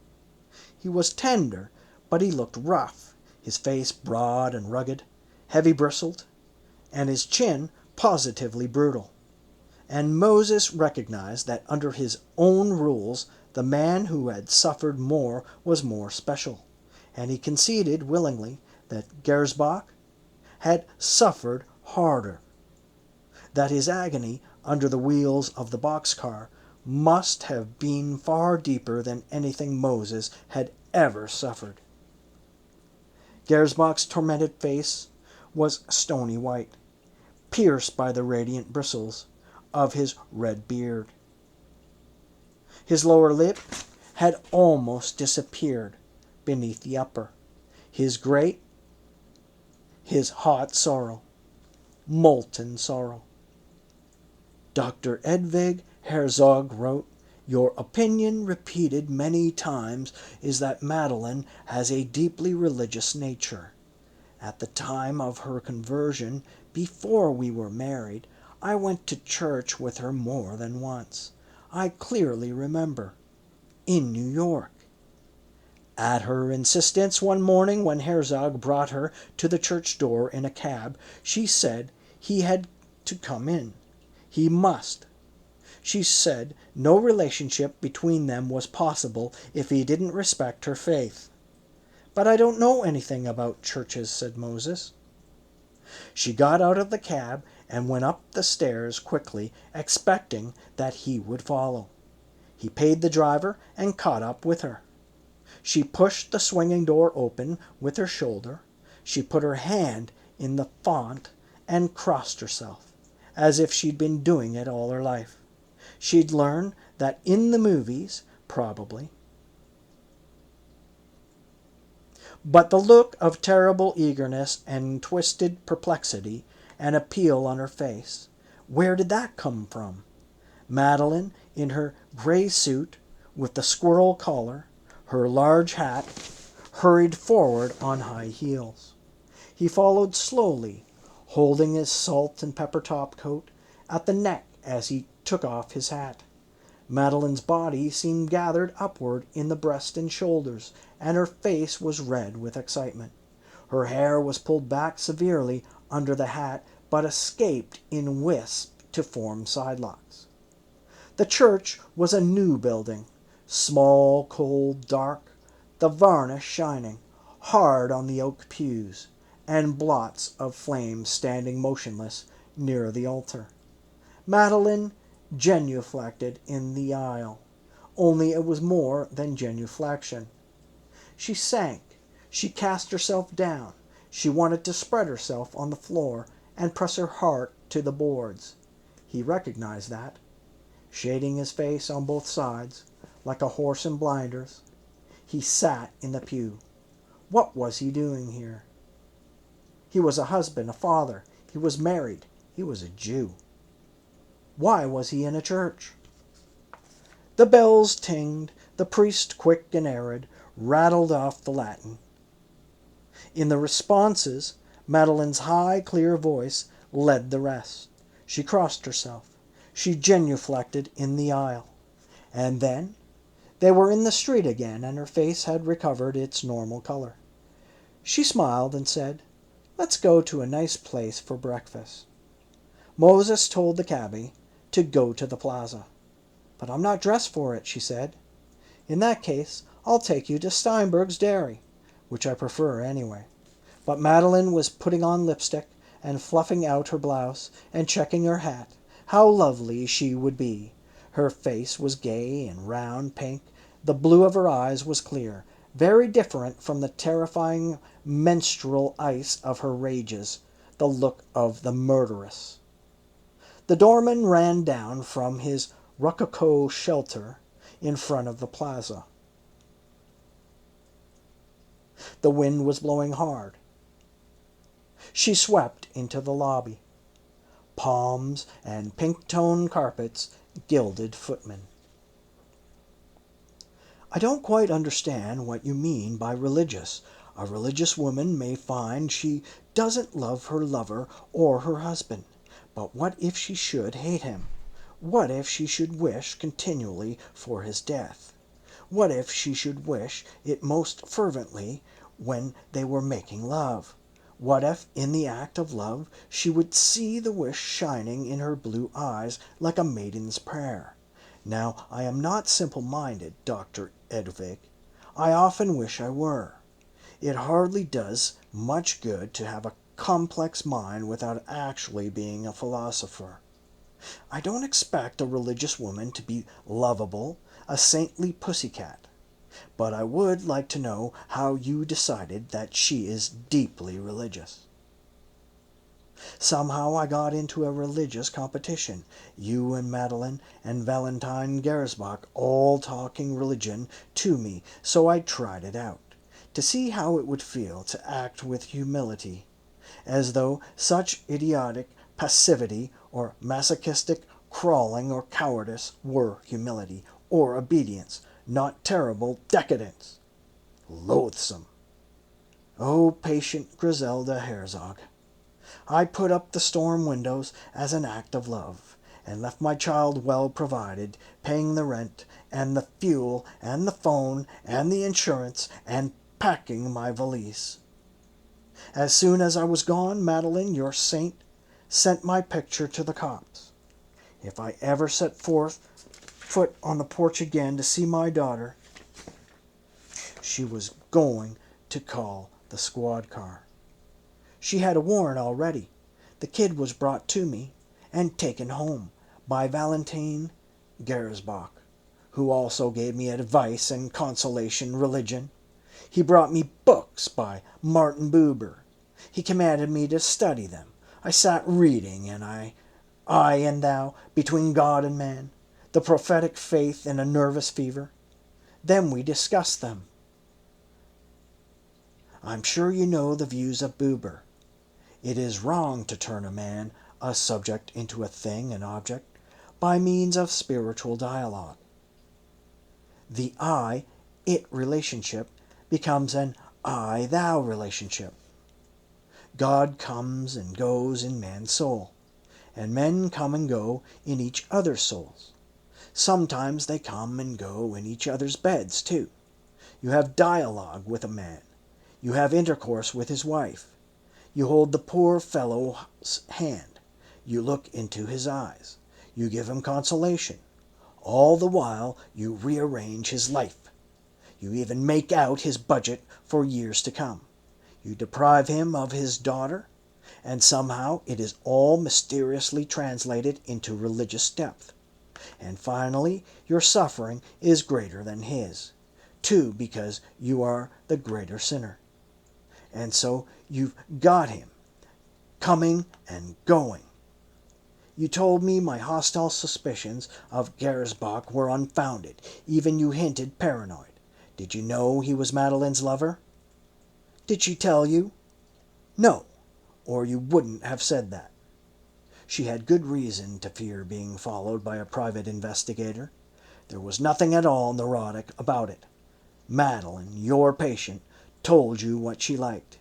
S1: He was tender, but he looked rough, his face broad and rugged, heavy-bristled, and his chin positively brutal. And Moses recognized that under his own rules, the man who had suffered more was more special, and he conceded willingly that Gersbach had suffered harder, that his agony under the wheels of the boxcar must have been far deeper than anything Moses had ever suffered. Gersbach's tormented face was stony white, pierced by the radiant bristles of his red beard. His lower lip had almost disappeared beneath the upper. His hot sorrow, molten sorrow. Dr. Edvig Herzog wrote, "Your opinion, repeated many times, is that Madeline has a deeply religious nature. At the time of her conversion, before we were married, I went to church with her more than once. I clearly remember. In New York. At her insistence, one morning when Herzog brought her to the church door in a cab, she said he had to come in. He must. She said no relationship between them was possible if he didn't respect her faith. But I don't know anything about churches," said Moses. She got out of the cab and went up the stairs quickly, expecting that he would follow. He paid the driver and caught up with her. She pushed the swinging door open with her shoulder. She put her hand in the font and crossed herself, as if she'd been doing it all her life. She'd learned that in the movies, probably. But the look of terrible eagerness and twisted perplexity and appeal on her face, where did that come from? Madeline, in her gray suit with the squirrel collar, her large hat, hurried forward on high heels. He followed slowly, holding his salt and pepper top coat at the neck as he took off his hat. Madeline's body seemed gathered upward in the breast and shoulders, and her face was red with excitement. Her hair was pulled back severely under the hat, but escaped in wisps to form sidelocks. The church was a new building, small, cold, dark, the varnish shining hard on the oak pews, and blots of flame standing motionless near the altar. Madeline genuflected in the aisle, only it was more than genuflection. She sank, she cast herself down, she wanted to spread herself on the floor and press her heart to the boards. He recognized that. Shading his face on both sides, like a horse in blinders, he sat in the pew. What was he doing here? He was a husband, a father. He was married. He was a Jew. Why was he in a church? The bells tinged. The priest, quick and arid, rattled off the Latin. In the responses, Madeline's high, clear voice led the rest. She crossed herself. She genuflected in the aisle. And then they were in the street again, and her face had recovered its normal color. She smiled and said, "Let's go to a nice place for breakfast." Moses told the cabby to go to the plaza. "But I'm not dressed for it," she said. "In that case, I'll take you to Steinberg's Dairy, which I prefer anyway." But Madeline was putting on lipstick and fluffing out her blouse and checking her hat. How lovely she would be! Her face was gay and round pink. The blue of her eyes was clear, very different from the terrifying menstrual ice of her rages, the look of the murderess. The doorman ran down from his rococo shelter in front of the plaza. The wind was blowing hard. She swept into the lobby. Palms and pink-toned carpets gilded footmen. "I don't quite understand what you mean by religious. A religious woman may find she doesn't love her lover or her husband. But what if she should hate him? What if she should wish continually for his death? What if she should wish it most fervently when they were making love? What if, in the act of love, she would see the wish shining in her blue eyes like a maiden's prayer? Now, I am not simple-minded, Dr. Edvig. I often wish I were. It hardly does much good to have a complex mind without actually being a philosopher. I don't expect a religious woman to be lovable, a saintly pussycat. But I would like to know how you decided that she is deeply religious." "Somehow I got into a religious competition. You and Madeline and Valentine Gersbach all talking religion to me, so I tried it out, to see how it would feel to act with humility, as though such idiotic passivity or masochistic crawling or cowardice were humility, or obedience, not terrible decadence. Loathsome. Oh, patient Griselda Herzog. I put up the storm windows as an act of love, and left my child well provided, paying the rent, and the fuel, and the phone, and the insurance, and packing my valise. As soon as I was gone, Madeline, your saint, sent my picture to the cops. If I ever set foot on the porch again to see my daughter, she was going to call the squad car. She had a warrant already. The kid was brought to me and taken home by Valentine Gersbach, who also gave me advice and consolation religion. He brought me books by Martin Buber. He commanded me to study them. I sat reading, and I and thou, between God and man, the prophetic faith in a nervous fever. Then we discussed them. I'm sure you know the views of Buber. It is wrong to turn a man, a subject, into a thing, an object, by means of spiritual dialogue. The I-it relationship becomes an I-thou relationship. God comes and goes in man's soul, and men come and go in each other's souls. Sometimes they come and go in each other's beds, too. You have dialogue with a man. You have intercourse with his wife. You hold the poor fellow's hand. You look into his eyes. You give him consolation. All the while you rearrange his life. You even make out his budget for years to come. You deprive him of his daughter, and somehow it is all mysteriously translated into religious depth. And finally, your suffering is greater than his, too, because you are the greater sinner. And so you've got him, coming and going. You told me my hostile suspicions of HERZOG were unfounded. Even you hinted paranoid. Did you know he was Madeline's lover? Did she tell you? No, or you wouldn't have said that. She had good reason to fear being followed by a private investigator. There was nothing at all neurotic about it. Madeline, your patient, told you what she liked.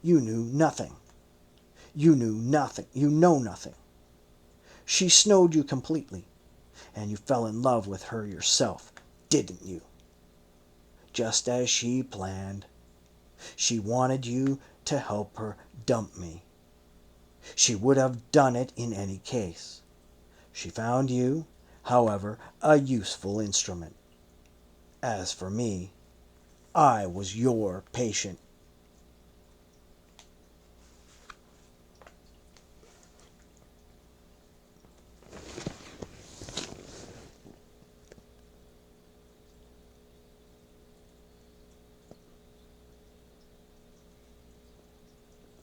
S1: You knew nothing. You knew nothing. You know nothing. She snowed you completely, and you fell in love with her yourself, didn't you? Just as she planned. She wanted you to help her dump me. She would have done it in any case. She found you, however, a useful instrument. As for me, I was your patient.